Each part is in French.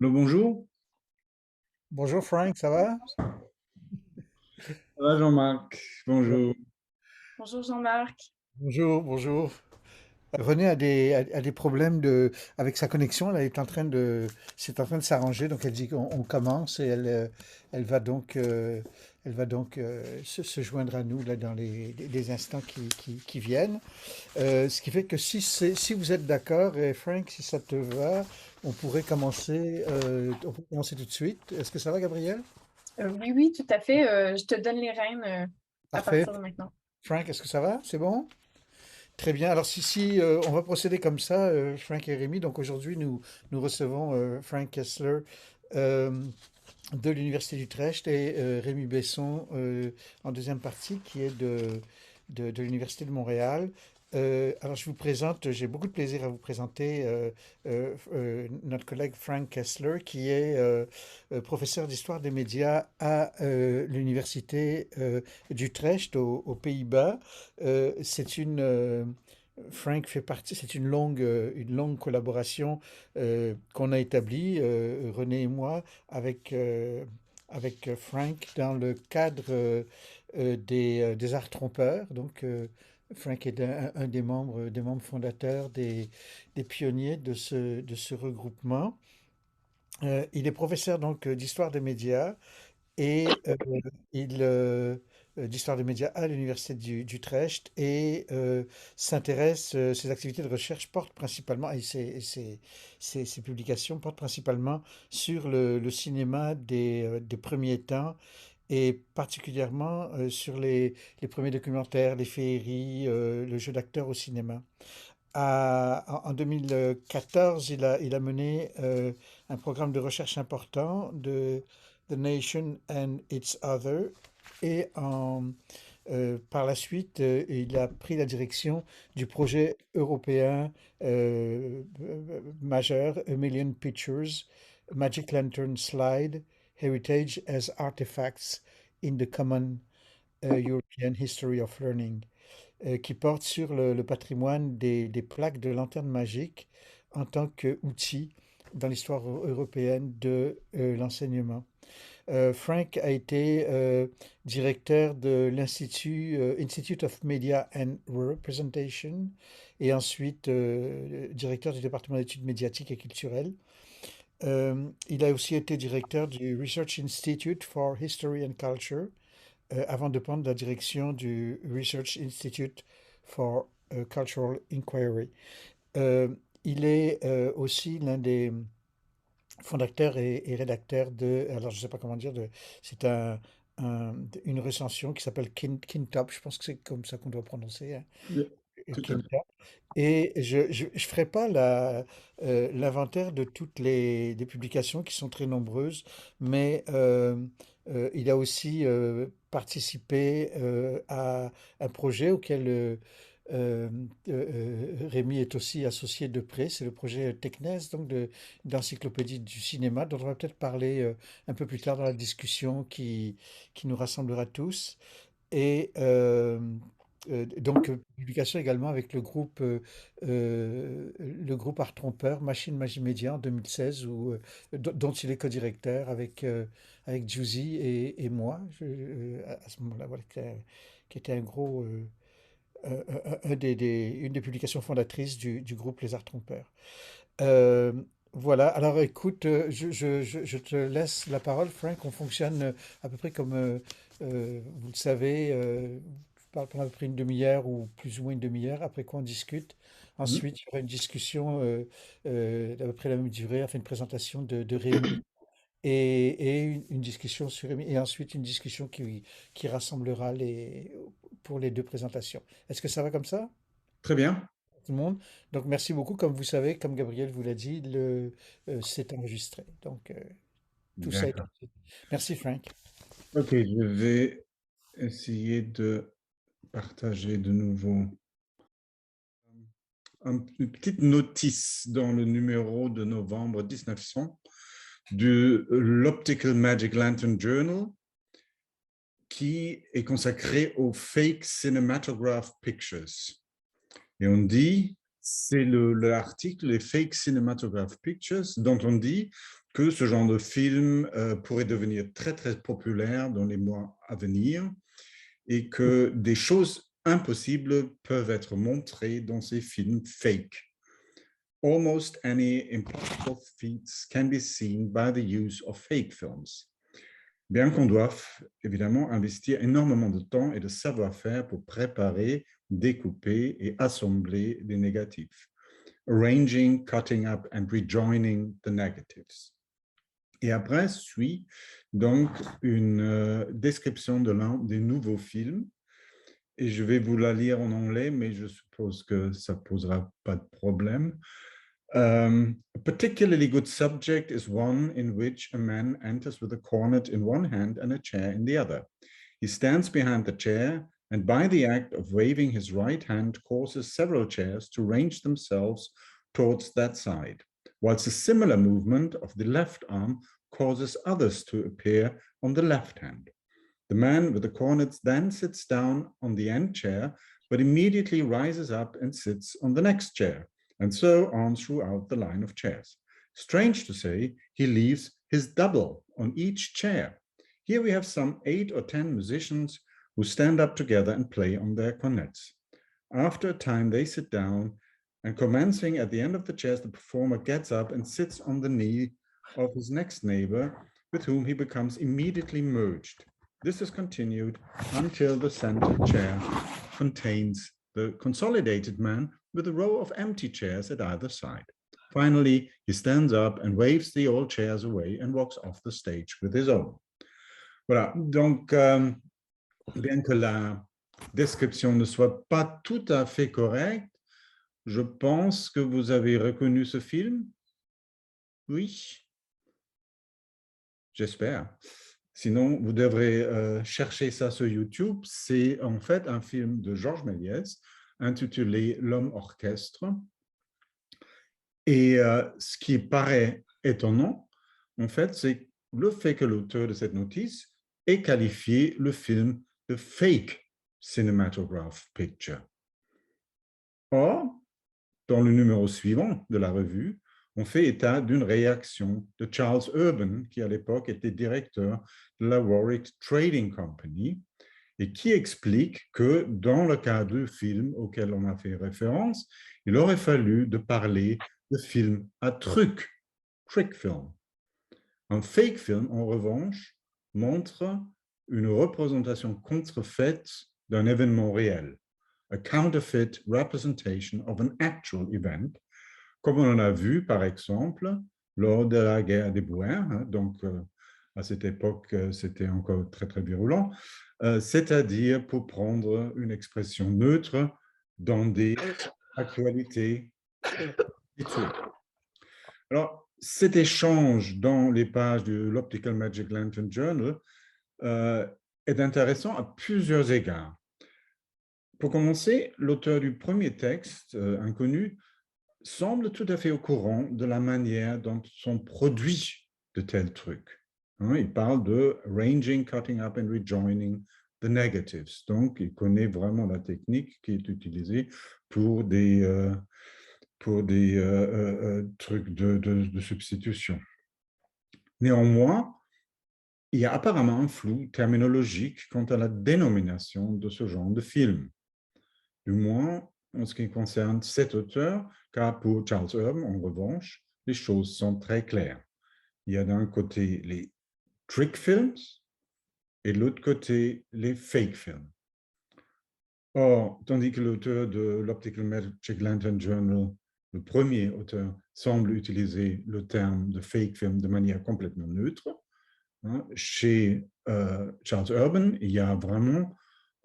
Le bonjour. Bonjour Frank, ça va? Ça va Jean-Marc? Bonjour. Bonjour Jean-Marc. Bonjour, bonjour. René a des problèmes avec sa connexion. C'est en train de s'arranger. Donc elle dit qu'on commence et elle va elle va donc se joindre à nous là dans les instants qui viennent. Ce qui fait que si vous êtes d'accord, Frank, si ça te va, on pourrait commencer tout de suite. Est-ce que ça va, Gabriel? Oui, oui, tout à fait. Je te donne les rênes à Parfait. partir de maintenant. Frank, est-ce que ça va? C'est bon? Très bien. Alors, on va procéder comme ça, Frank et Rémi. Donc, aujourd'hui, nous recevons Frank Kessler euh, de l'Université d'Utrecht et Rémi Besson en deuxième partie, qui est de l'Université de Montréal. Alors, j'ai beaucoup de plaisir à vous présenter notre collègue Frank Kessler, qui est professeur d'histoire des médias à l'Université d'Utrecht aux Pays-Bas. C'est Frank fait partie, c'est une longue collaboration qu'on a établie, René et moi, avec Frank dans le cadre des Arts Trompeurs. Donc, Frank est un des membres fondateurs, des pionniers de ce regroupement. Il est professeur donc d'histoire des médias et il d'histoire des médias à l'université d'Utrecht et ses activités de recherche portent principalement ses publications portent principalement sur le cinéma des premiers temps et particulièrement sur les premiers documentaires, les féeries, le jeu d'acteur au cinéma. En 2014, il a mené un programme de recherche important de The Nation and Its Other. Et par la suite, il a pris la direction du projet européen majeur, A Million Pictures, Magic Lantern Slide, Heritage as Artifacts in the Common European History of Learning, qui porte sur le patrimoine des plaques de lanterne magique en tant qu'outil dans l'histoire européenne de l'enseignement. Frank a été directeur de l'Institut Institute of Media and Representation et ensuite directeur du département d'études médiatiques et culturelles. Il a aussi été directeur du Research Institute for History and Culture avant de prendre la direction du Research Institute for Cultural Inquiry. Euh, il est aussi l'un des fondateur et rédacteur alors je ne sais pas comment dire, c'est une recension qui s'appelle Kintop, je pense que c'est comme ça qu'on doit prononcer, hein, Oui, tout à fait. Kintop. Et je ferai pas l'inventaire de toutes les publications qui sont très nombreuses, mais il a aussi participé à un projet auquel euh, Rémi est aussi associé de près, c'est le projet Tecnes, donc d'encyclopédie du cinéma, dont on va peut-être parler un peu plus tard dans la discussion qui nous rassemblera tous. Et donc, publication également avec le groupe Art Trompeur, Machine Magie Média en 2016, dont il est co-directeur avec Juicy et moi, à ce moment-là, voilà, qui était un gros, une des publications fondatrices du groupe Les Arts Trompeurs. Euh, voilà, alors écoute, je te laisse la parole, Frank. On fonctionne à peu près comme vous le savez, je parle pendant à peu près une demi-heure ou plus ou moins une demi-heure, après quoi on discute. Mhm. Ensuite, il y aura une discussion d'à peu près la même durée, enfin une présentation de Rémi et une discussion sur Rémi, et ensuite une discussion qui rassemblera pour les deux présentations. Est-ce que ça va comme ça? Très bien. Tout le monde. Donc, merci beaucoup. Comme vous savez, comme Gabriel vous l'a dit, c'est enregistré. Donc, tout ça est D'accord. enregistré. Merci, Frank. Ok, je vais essayer de partager de nouveau une petite notice dans le numéro de novembre 1900 de l'Optical Magic Lantern Journal qui est consacré aux fake cinematograph pictures. Et on dit, c'est l'article, les fake cinematograph pictures, dont on dit que ce genre de film pourrait devenir très, très populaire dans les mois à venir et que des choses impossibles peuvent être montrées dans ces films fake. Almost any impossible feats can be seen by the use of fake films. Bien qu'on doive évidemment investir énormément de temps et de savoir-faire pour préparer, découper et assembler les négatifs. Arranging, cutting up and rejoining the negatives. Et après suit donc une description de l'un des nouveaux films. Et je vais vous la lire en anglais, mais je suppose que ça ne posera pas de problème. A particularly good subject is one in which a man enters with a cornet in one hand and a chair in the other. He stands behind the chair and by the act of waving his right hand causes several chairs to range themselves towards that side, whilst a similar movement of the left arm causes others to appear on the left hand. The man with the cornets then sits down on the end chair, but immediately rises up and sits on the next chair, and so on throughout the line of chairs. Strange to say, he leaves his double on each chair. Here we have some 8 or 10 musicians who stand up together and play on their cornets. After a time, they sit down, and commencing at the end of the chairs, the performer gets up and sits on the knee of his next neighbor, with whom he becomes immediately merged. This is continued until the center chair contains the consolidated man with a row of empty chairs at either side. Finally, he stands up and waves the old chairs away and walks off the stage with his own. Voilà, donc bien que la description ne soit pas tout à fait correcte, je pense que vous avez reconnu ce film. Oui, j'espère. Sinon, vous devrez chercher ça sur YouTube. C'est en fait un film de Georges Méliès intitulé L'homme orchestre. Et ce qui paraît étonnant, en fait, c'est le fait que l'auteur de cette notice ait qualifié le film de fake cinematograph picture. Or, dans le numéro suivant de la revue, on fait état d'une réaction de Charles Urban, qui à l'époque était directeur de la Warwick Trading Company, et qui explique que dans le cas du film auquel on a fait référence, il aurait fallu de parler de film à truc, trick film. Un fake film, en revanche, montre une représentation contrefaite d'un événement réel, a counterfeit representation of an actual event, comme on en a vu, par exemple, lors de la guerre des Boers, donc à cette époque, c'était encore très, très virulent, c'est-à-dire pour prendre une expression neutre dans des actualités situées. Alors, cet échange dans les pages de l'Optical Magic Lantern Journal est intéressant à plusieurs égards. Pour commencer, l'auteur du premier texte, inconnu, semble tout à fait au courant de la manière dont sont produits de tels trucs. Il parle de ranging, cutting up and rejoining the negatives. Donc, il connaît vraiment la technique qui est utilisée pour des trucs de substitution. Néanmoins, il y a apparemment un flou terminologique quant à la dénomination de ce genre de film. Du moins, en ce qui concerne cet auteur, car pour Charles Urban, en revanche, les choses sont très claires. Il y a d'un côté les trick films et de l'autre côté les fake films. Or, tandis que l'auteur de l'Optical Magic Lantern Journal, le premier auteur, semble utiliser le terme de fake film de manière complètement neutre, chez Charles Urban, il y a vraiment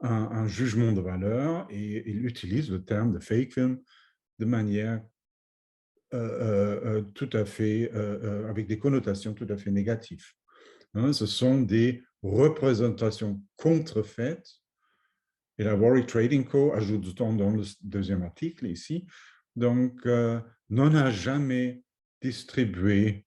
un jugement de valeur et il utilise le terme de fake film de manière tout à fait, avec des connotations tout à fait négatives. Ce sont des représentations contrefaites et la Warwick Trading Co. ajoute dans le deuxième article ici, donc n'en a jamais distribué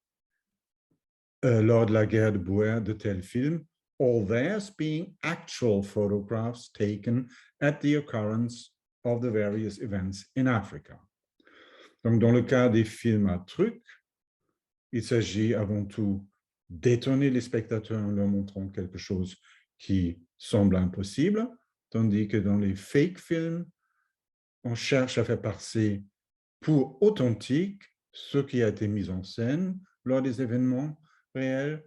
lors de la guerre de Boer de tels films, all theirs being actual photographs taken at the occurrence of the various events in Africa. Donc, dans le cas des films à trucs, il s'agit avant tout d'étonner les spectateurs en leur montrant quelque chose qui semble impossible, tandis que dans les fake films, on cherche à faire passer pour authentique ce qui a été mis en scène lors des événements réels,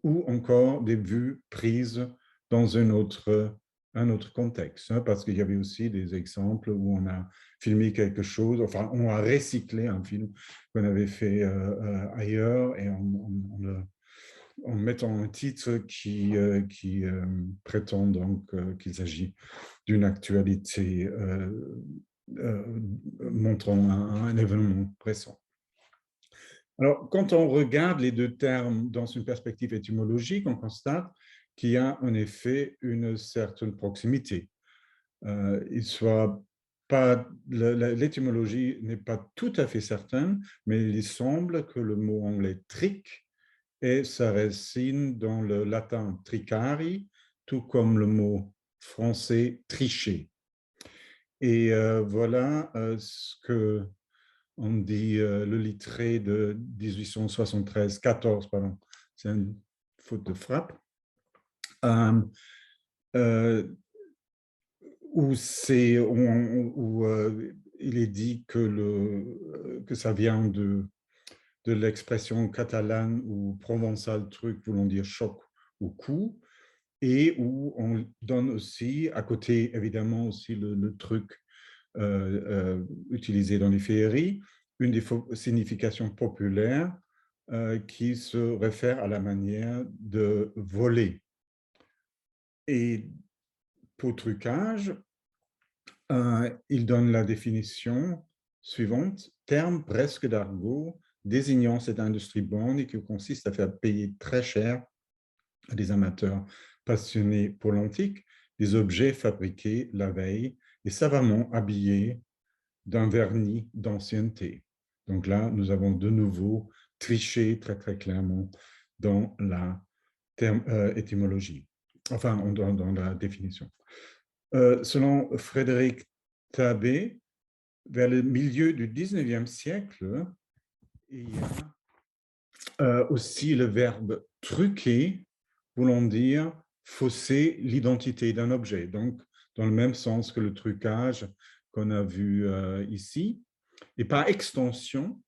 ou encore des vues prises dans un autre contexte, hein, parce qu'il y avait aussi des exemples où on a filmé quelque chose, enfin, on a recyclé un film qu'on avait fait ailleurs et en mettant un titre qui prétend donc qu'il s'agit d'une actualité montrant un événement récent. Alors, quand on regarde les deux termes dans une perspective étymologique, on constate qu'il y a en effet une certaine proximité. L'étymologie n'est pas tout à fait certaine, mais il semble que le mot anglais trick ait sa racine dans le latin tricari, tout comme le mot français tricher. Et voilà ce que on dit le littré de 14, pardon, c'est une faute de frappe, où il est dit que ça vient de l'expression catalane ou provençale truc voulant dire choc ou coup, et où on donne aussi, à côté évidemment aussi le truc utilisé dans les féeries, une des significations populaires qui se réfère à la manière de voler. Et pour trucage, il donne la définition suivante: terme presque d'argot désignant cette industrie bonne et qui consiste à faire payer très cher à des amateurs passionnés pour l'antique des objets fabriqués la veille et savamment habillés d'un vernis d'ancienneté. Donc là, nous avons de nouveau triché très, très clairement dans la étymologie, enfin, dans la définition. Selon Frédéric Tabé, vers le milieu du 19e siècle, il y a aussi le verbe truquer, voulant dire fausser l'identité d'un objet. Donc, dans le même sens que le trucage qu'on a vu ici. Et par extension,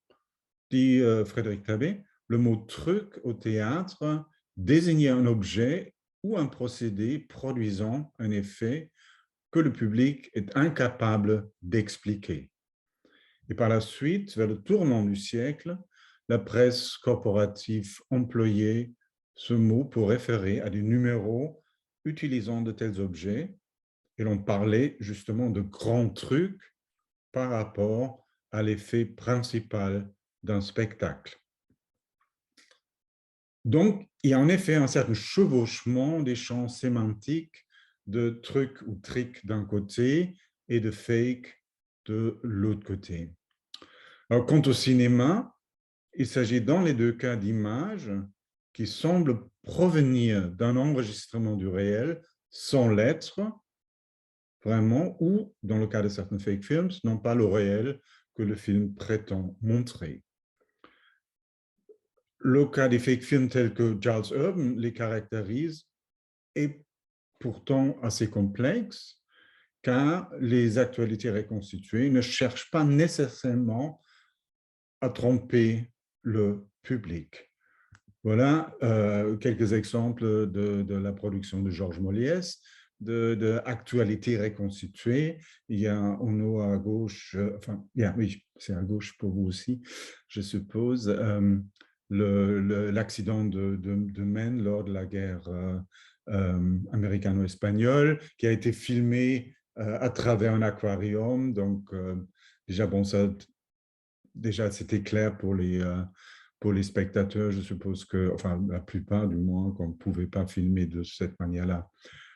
dit Frédéric Tabé, le mot truc au théâtre désignait un objet ou un procédé produisant un effet que le public est incapable d'expliquer. Et par la suite, vers le tournant du siècle, la presse corporative employait ce mot pour référer à des numéros utilisant de tels objets, et l'on parlait justement de grands trucs par rapport à l'effet principal d'un spectacle. Donc, il y a en effet un certain chevauchement des champs sémantiques de truc ou trick d'un côté et de fake de l'autre côté. Alors, quant au cinéma, il s'agit dans les deux cas d'images qui semblent provenir d'un enregistrement du réel sans l'être, vraiment, ou, dans le cas de certains fake films, non pas le réel que le film prétend montrer. Le cas des fake films tels que Charles Urban les caractérise est pourtant assez complexe, car les actualités reconstituées ne cherchent pas nécessairement à tromper le public. Voilà quelques exemples de la production de Georges Méliès, de actualités reconstituées. Il y a en haut à gauche, oui, c'est à gauche pour vous aussi, je suppose, l'accident de Maine lors de la guerre américano-espagnole, qui a été filmé à travers un aquarium. Donc, déjà, bon, déjà c'était clair pour les spectateurs. Je suppose que, enfin, la plupart du moins, qu'on ne pouvait pas filmer de cette manière-là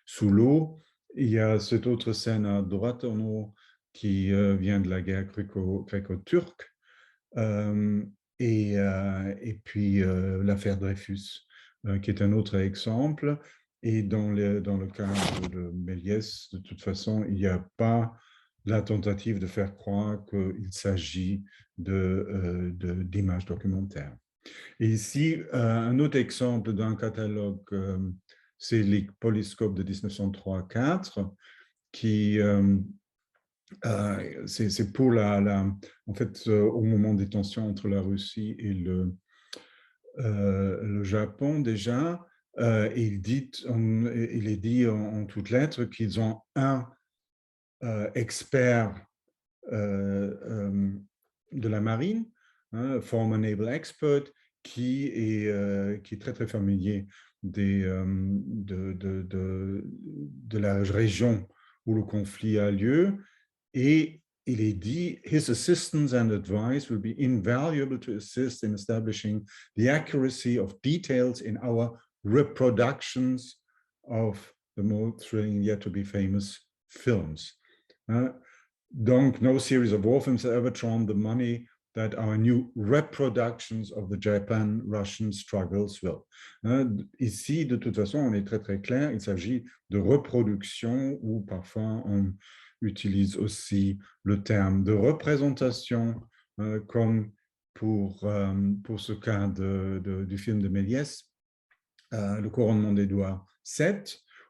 sous l'eau. Il y a cette autre scène à droite en haut qui vient de la guerre gréco-turque. Et puis l'affaire Dreyfus, qui est un autre exemple. Et dans le cas de Méliès, de toute façon, il n'y a pas la tentative de faire croire qu'il s'agit d'images documentaires. Et ici, un autre exemple d'un catalogue, c'est les polyscopes de 1903-4, qui c'est pour en fait, au moment des tensions entre la Russie et le Japon déjà, il est dit en toutes lettres qu'ils ont un expert de la marine, hein, former naval expert, qui est très très familier de la région où le conflit a lieu, et il est dit, his assistance and advice will be invaluable to assist in establishing the accuracy of details in our reproductions of the more thrilling yet to be famous films. Donc, no series of war films have ever drawn the money that our new reproductions of the Japan-Russian struggles will. Ici, de toute façon, on est très très clair, il s'agit de reproduction, ou parfois on utilise aussi le terme de représentation, comme pour ce cas du film de Méliès, Le couronnement d'Édouard VII,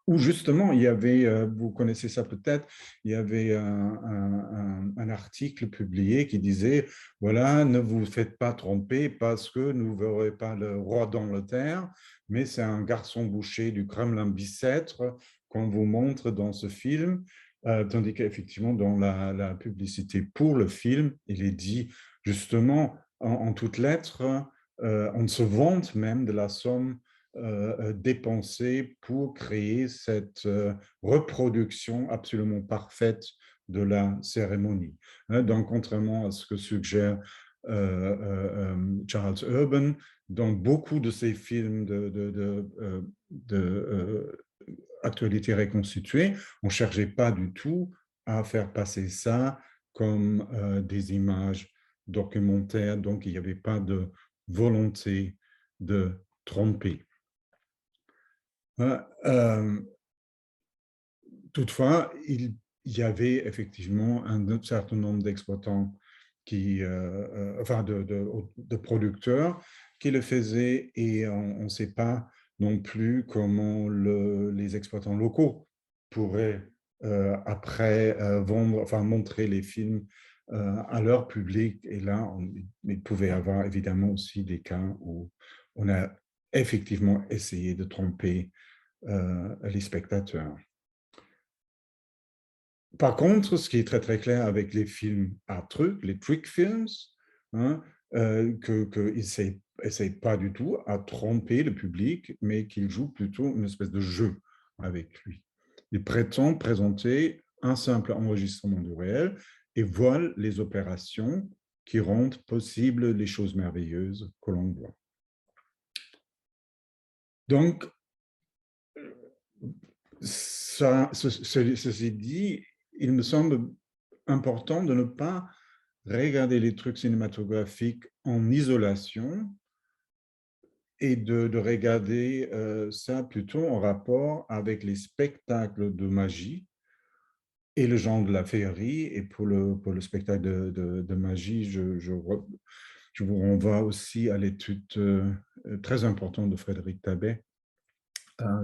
où justement, il y avait, vous connaissez ça peut-être, il y avait un article publié qui disait, voilà, ne vous faites pas tromper parce que nous ne verrons pas le roi d'Angleterre, mais c'est un garçon boucher du Kremlin Bicêtre qu'on vous montre dans ce film, tandis qu'effectivement, dans la publicité pour le film, il est dit justement en toutes lettres, on se vante même de la somme dépensée pour créer cette reproduction absolument parfaite de la cérémonie. Donc, contrairement à ce que suggère Charles Urban, dans beaucoup de ces films actualité reconstituée, on ne cherchait pas du tout à faire passer ça comme des images documentaires, donc il n'y avait pas de volonté de tromper. Toutefois, il y avait effectivement un certain nombre d'exploitants enfin de producteurs qui le faisaient, et on ne sait pas non plus comment les exploitants locaux pourraient après vendre, enfin montrer les films à leur public. Et là, il pouvait y avoir évidemment aussi des cas où on a effectivement essayé de tromper les spectateurs. Par contre, ce qui est très très clair avec les films à trucs, les trick films, hein, qu'ils n'essayent pas du tout à tromper le public, mais qu'ils jouent plutôt une espèce de jeu avec lui. Ils prétendent présenter un simple enregistrement du réel et voilent les opérations qui rendent possibles les choses merveilleuses que l'on voit. Donc, ceci dit, il me semble important de ne pas regarder les trucs cinématographiques en isolation et de regarder ça plutôt en rapport avec les spectacles de magie et le genre de la féerie. Et pour le spectacle de magie, je vous renvoie aussi à l'étude très importante de Frédéric Tabet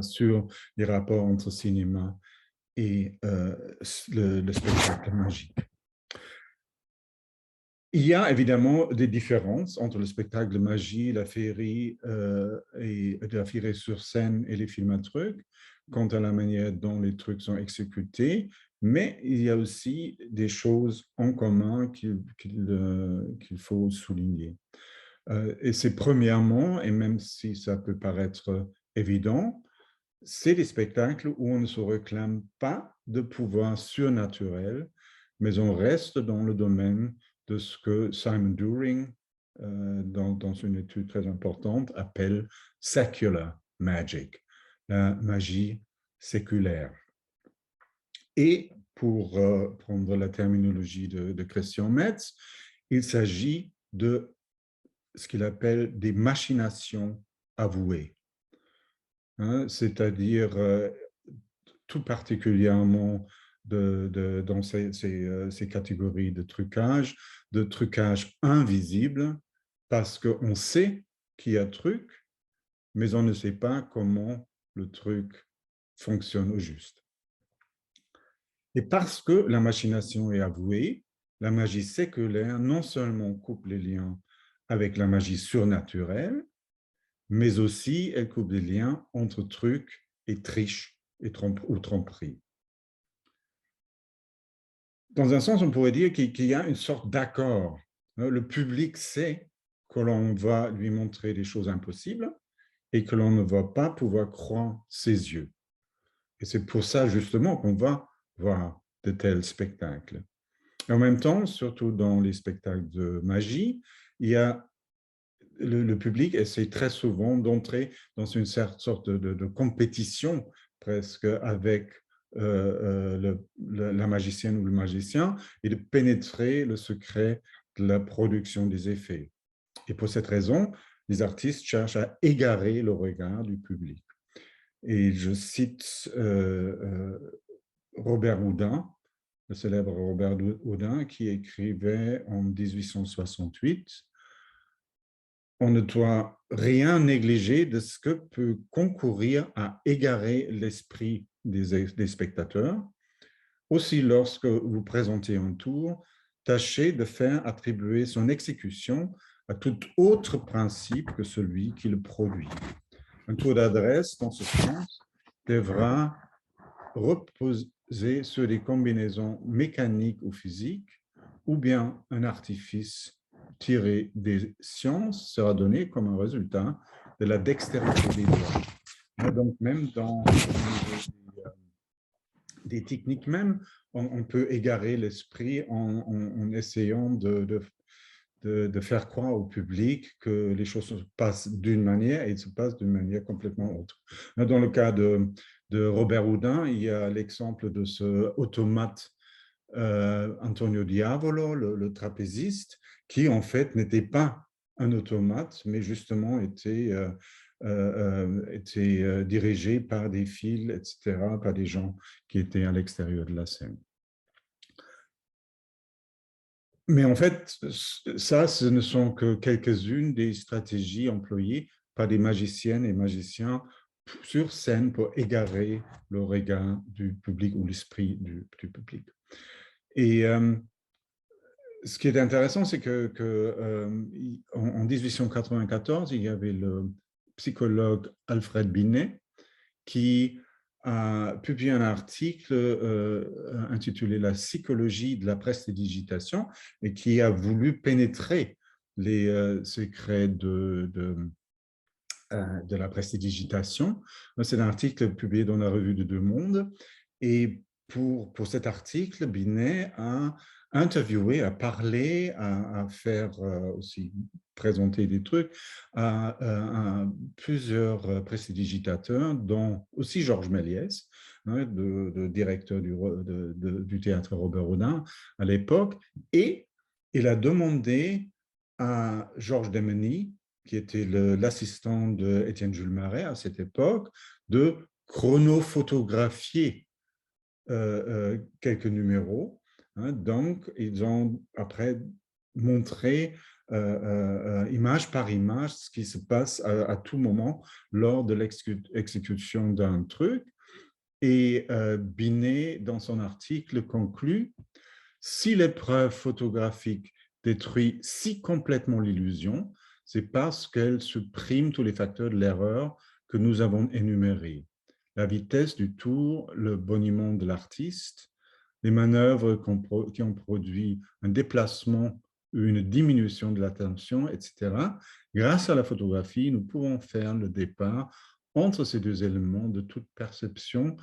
sur les rapports entre cinéma et le spectacle magique. Il y a évidemment des différences entre le spectacle de magie, la féerie et de la féerie sur scène et les films à trucs, quant à la manière dont les trucs sont exécutés, mais il y a aussi des choses en commun qu'il faut souligner. Et c'est premièrement, et même si ça peut paraître évident, c'est des spectacles où on ne se réclame pas de pouvoir surnaturel, mais on reste dans le domaine de ce que Simon During, dans une étude très importante, appelle « secular magic », la magie séculaire. Et pour prendre la terminologie de Christian Metz, il s'agit de ce qu'il appelle des machinations avouées. Hein, c'est-à-dire tout particulièrement dans ces catégories de trucage invisible, parce qu'on sait qu'il y a truc, mais on ne sait pas comment le truc fonctionne au juste. Et parce que la machination est avouée, la magie séculaire non seulement coupe les liens avec la magie surnaturelle, mais aussi elle coupe les liens entre truc et triche ou tromperie. Dans un sens, on pourrait dire qu'il y a une sorte d'accord. Le public sait que l'on va lui montrer des choses impossibles et que l'on ne va pas pouvoir croire ses yeux. Et c'est pour ça, justement, qu'on va voir de tels spectacles. Et en même temps, surtout dans les spectacles de magie, il y a le public essaie très souvent d'entrer dans une sorte de compétition presque avec la magicienne ou le magicien et de pénétrer le secret de la production des effets. Et pour cette raison, les artistes cherchent à égarer le regard du public. Et je cite Robert Houdin, le célèbre Robert Houdin, qui écrivait en 1868 « On ne doit rien négliger de ce que peut concourir à égarer l'esprit des spectateurs. Aussi, lorsque vous présentez un tour, tâchez de faire attribuer son exécution à tout autre principe que celui qui le produit. Un tour d'adresse, dans ce sens, devra reposer sur des combinaisons mécaniques ou physiques, ou bien un artifice tiré des sciences sera donné comme un résultat de la dextérité des doigts. Donc, même dans des techniques même, on peut égarer l'esprit en essayant de faire croire au public que les choses se passent d'une manière et se passent d'une manière complètement autre. Dans le cas de Robert Houdin, il y a l'exemple de ce automate Antonio Diavolo, le trapéziste, qui en fait n'était pas un automate, mais justement était dirigé par des fils, etc., par des gens qui étaient à l'extérieur de la scène. Mais en fait, ça, ce ne sont que quelques-unes des stratégies employées par des magiciennes et magiciens sur scène pour égarer le regard du public ou l'esprit du public. Et ce qui est intéressant, c'est en 1894, il y avait le psychologue Alfred Binet qui a publié un article intitulé « La psychologie de la prestidigitation » et qui a voulu pénétrer les secrets de la prestidigitation. C'est un article publié dans la revue de Deux Mondes. Et pour cet article, Binet a interviewé, a parlé, à faire aussi présenter des trucs à plusieurs prestidigitateurs, dont aussi Georges Méliès, hein, le directeur du théâtre Robert Houdin à l'époque. Et il a demandé à Georges Demeny, qui était l'assistant d'Étienne Jules Marais à cette époque, de chronophotographier quelques numéros. Hein. Donc, ils ont après montré image par image ce qui se passe à tout moment lors de l'exécution d'un truc. Et Binet, dans son article, conclut « Si l'épreuve photographique détruit si complètement l'illusion, c'est parce qu'elle supprime tous les facteurs de l'erreur que nous avons énumérés. La vitesse du tour, le boniment de l'artiste, les manœuvres qui ont produit un déplacement ou une diminution de l'attention, etc. Grâce à la photographie, nous pouvons faire le départ entre ces deux éléments de toute perception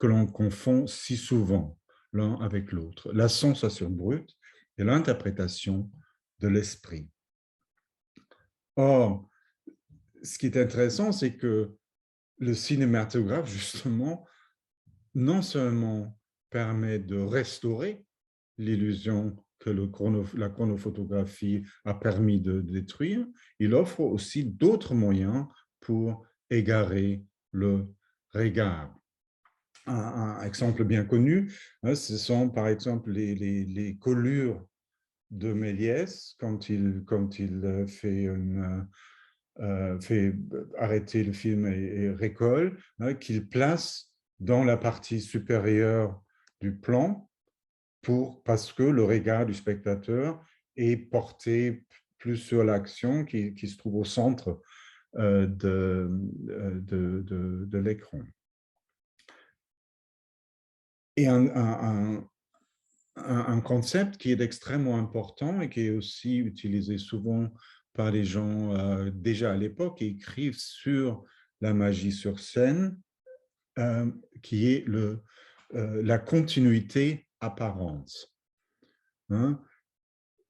que l'on confond si souvent l'un avec l'autre, la sensation brute et l'interprétation de l'esprit. » Or, ce qui est intéressant, c'est que le cinématographe, justement, non seulement permet de restaurer l'illusion que la chronophotographie a permis de détruire, il offre aussi d'autres moyens pour égarer le regard. un exemple bien connu, hein, ce sont par exemple les collures de Méliès quand il fait arrêter le film et récolle, hein, qu'il place dans la partie supérieure du plan parce que le regard du spectateur est porté plus sur l'action qui se trouve au centre de l'écran. Et un concept qui est extrêmement important et qui est aussi utilisé souvent par les gens déjà à l'époque qui écrivent sur la magie sur scène, qui est la continuité apparente. Hein?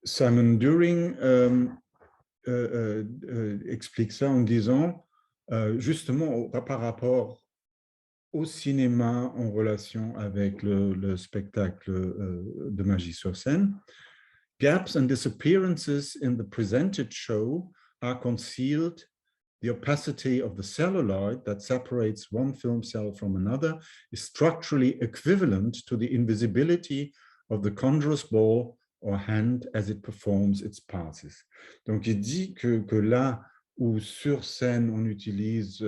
Simon During explique ça en disant, justement par rapport au cinéma en relation avec le spectacle de magie sur scène, gaps and disappearances in the presented show are concealed. The opacity of the celluloid that separates one film cell from another is structurally equivalent to the invisibility of the conjurer's ball or hand as it performs its passes. Donc, il dit que là où sur scène on utilise,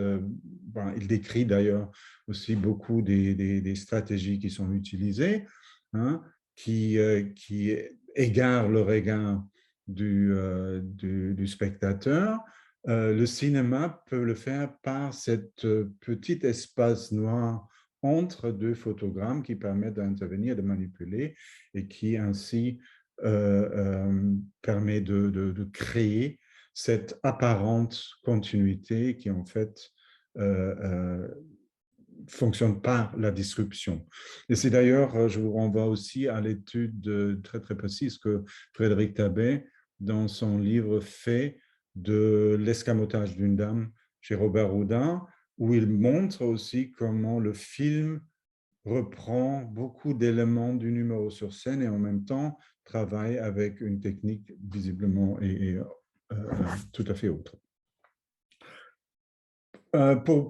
il décrit d'ailleurs aussi beaucoup des stratégies qui sont utilisées, hein, qui égarent le regard du spectateur. Le cinéma peut le faire par cette petit espace noir entre deux photogrammes qui permettent d'intervenir, de manipuler et qui ainsi permet de créer cette apparente continuité qui en fait fonctionne par la disruption. Et c'est d'ailleurs, je vous renvoie aussi à l'étude très très précise que Frédéric Tabet, dans son livre, fait de l'escamotage d'une dame chez Robert Houdin, où il montre aussi comment le film reprend beaucoup d'éléments du numéro sur scène et en même temps travaille avec une technique visiblement tout à fait autre. Avant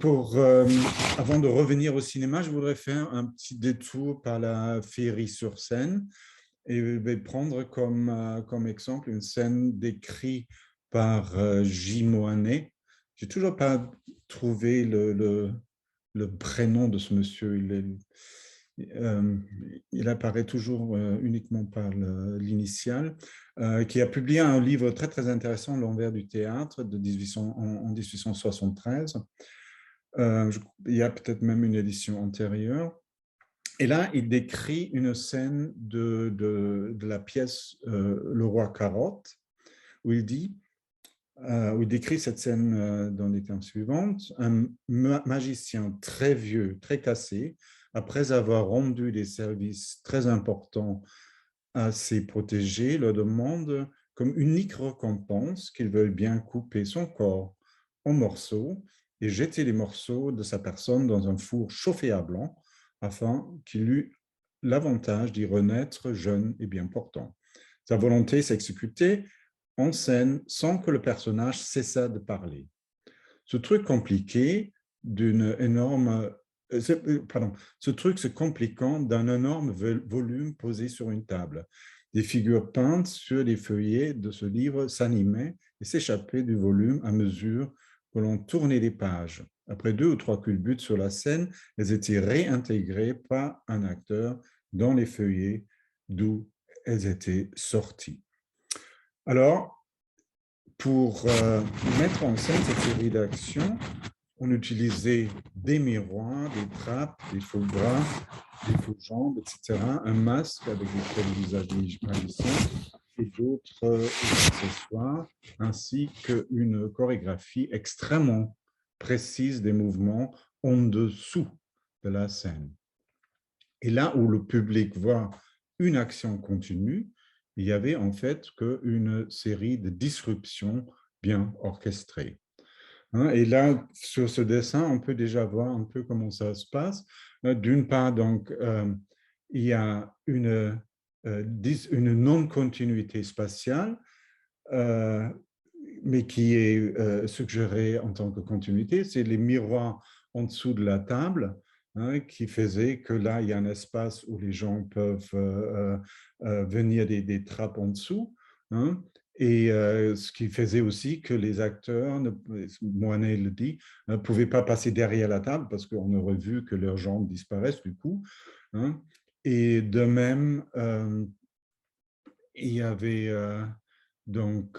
de revenir au cinéma, je voudrais faire un petit détour par la féerie sur scène et prendre comme exemple une scène décrite par J. Mohanet. Je n'ai toujours pas trouvé le prénom de ce monsieur. Il apparaît toujours uniquement par l'initiale, qui a publié un livre très, très intéressant, L'envers du théâtre, en 1873. Il y a peut-être même une édition antérieure. Et là, il décrit une scène de la pièce Le Roi Carotte, où il décrit cette scène dans les termes suivants. Un magicien très vieux, très cassé, après avoir rendu des services très importants à ses protégés, leur demande comme unique récompense qu'ils veulent bien couper son corps en morceaux et jeter les morceaux de sa personne dans un four chauffé à blanc afin qu'il eût l'avantage d'y renaître jeune et bien portant. Sa volonté s'exécutait en scène sans que le personnage cessât de parler. Ce truc compliqué ce truc se compliquant d'un énorme volume posé sur une table. Des figures peintes sur les feuillets de ce livre s'animaient et s'échappaient du volume à mesure que l'on tournait les pages. Après 2 ou 3 culbutes sur la scène, elles étaient réintégrées par un acteur dans les feuillets d'où elles étaient sorties. Alors, pour mettre en scène cette série d'actions, on utilisait des miroirs, des trappes, des faux bras, des faux jambes, etc., un masque avec des visages magiciens et d'autres accessoires, ainsi qu'une chorégraphie extrêmement précise des mouvements en dessous de la scène. Et là où le public voit une action continue, il y avait en fait qu'une série de disruptions bien orchestrées. Et là, sur ce dessin, on peut déjà voir un peu comment ça se passe. D'une part, donc, il y a une non-continuité spatiale, mais qui est suggérée en tant que continuité. C'est les miroirs en dessous de la table hein, qui faisait que là, il y a un espace où les gens peuvent venir des trappes en dessous, hein, et ce qui faisait aussi que les acteurs, Moinet le dit, ne pouvaient pas passer derrière la table parce qu'on aurait vu que leurs jambes disparaissent du coup, hein. Et de même, il y avait donc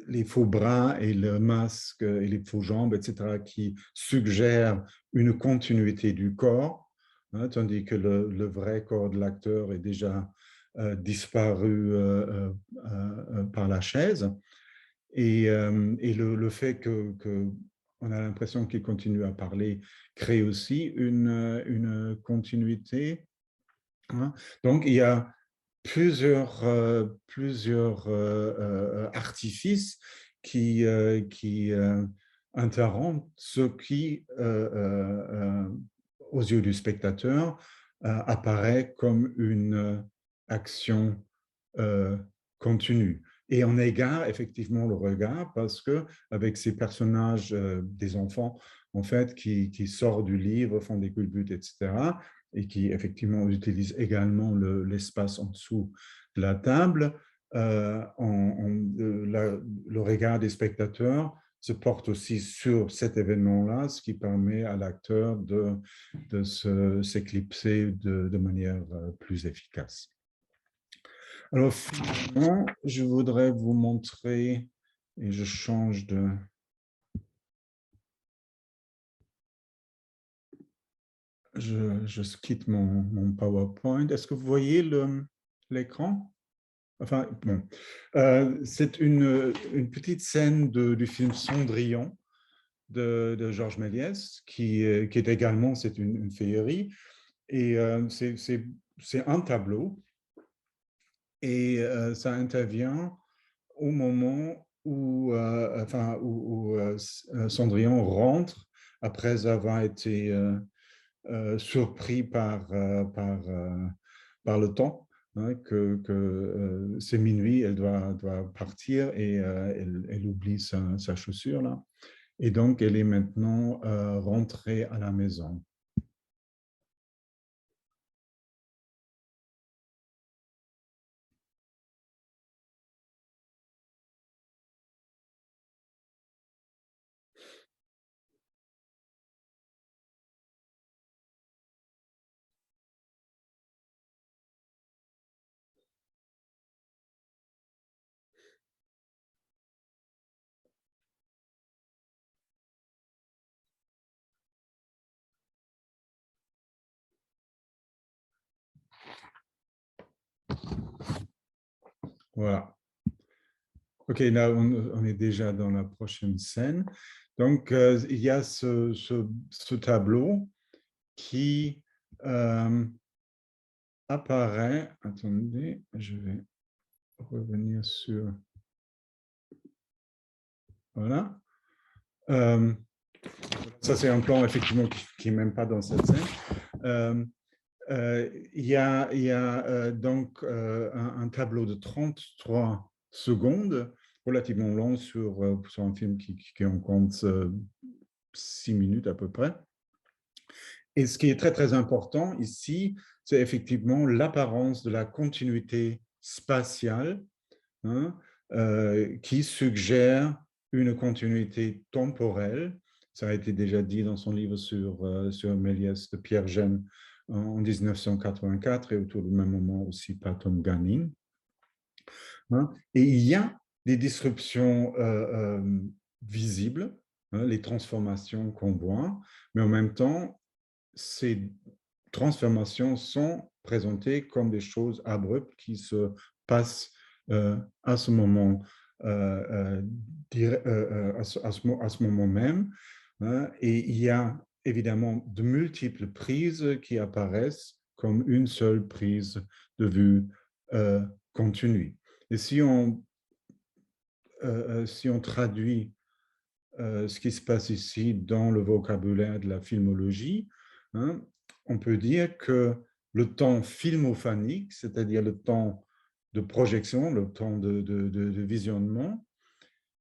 les faux bras et le masque et les faux jambes, etc., qui suggèrent une continuité du corps, hein, tandis que le vrai corps de l'acteur est déjà disparu par la chaise. Et le fait on a l'impression qu'il continue à parler crée aussi une continuité, hein. Donc, il y a plusieurs artifices qui interrompent ce qui, aux yeux du spectateur, apparaît comme une action continue. Et on égare effectivement le regard parce que avec ces personnages des enfants, en fait, qui sortent du livre, font des culbutes, etc., et qui effectivement utilisent également l'espace en dessous de la table, le regard des spectateurs se porte aussi sur cet événement-là, ce qui permet à l'acteur de s'éclipser de manière plus efficace. Alors finalement, je voudrais vous montrer, et je change de... Je quitte mon PowerPoint. Est-ce que vous voyez l'écran? Enfin, bon. C'est une petite scène du film Cendrillon de Georges Méliès, qui est également, c'est une féerie. Et c'est un tableau. Et ça intervient au moment où, Cendrillon rentre après avoir été surpris par le temps, hein, que c'est minuit, elle doit partir et elle oublie sa chaussure là. Et donc, elle est maintenant rentrée à la maison. Voilà. OK, là, on est déjà dans la prochaine scène. Donc, il y a ce tableau qui apparaît. Attendez, je vais revenir sur... Voilà. Ça, c'est un plan, effectivement, qui n'est même pas dans cette scène. Il y a donc un tableau de 33 secondes, relativement long sur un film qui en compte 6 minutes à peu près. Et ce qui est très, très important ici, c'est effectivement l'apparence de la continuité spatiale, hein, qui suggère une continuité temporelle. Ça a été déjà dit dans son livre sur Méliès de Pierre Gênes en 1984 et autour du même moment aussi par Tom Gunning, hein. Et il y a des disruptions visibles, hein, les transformations qu'on voit, mais en même temps, ces transformations sont présentées comme des choses abruptes qui se passent à ce moment, à ce moment même, hein. Et il y a évidemment de multiples prises qui apparaissent comme une seule prise de vue continue. Et si on traduit ce qui se passe ici dans le vocabulaire de la filmologie, hein, on peut dire que le temps filmophanique, c'est-à-dire le temps de projection, le temps de visionnement,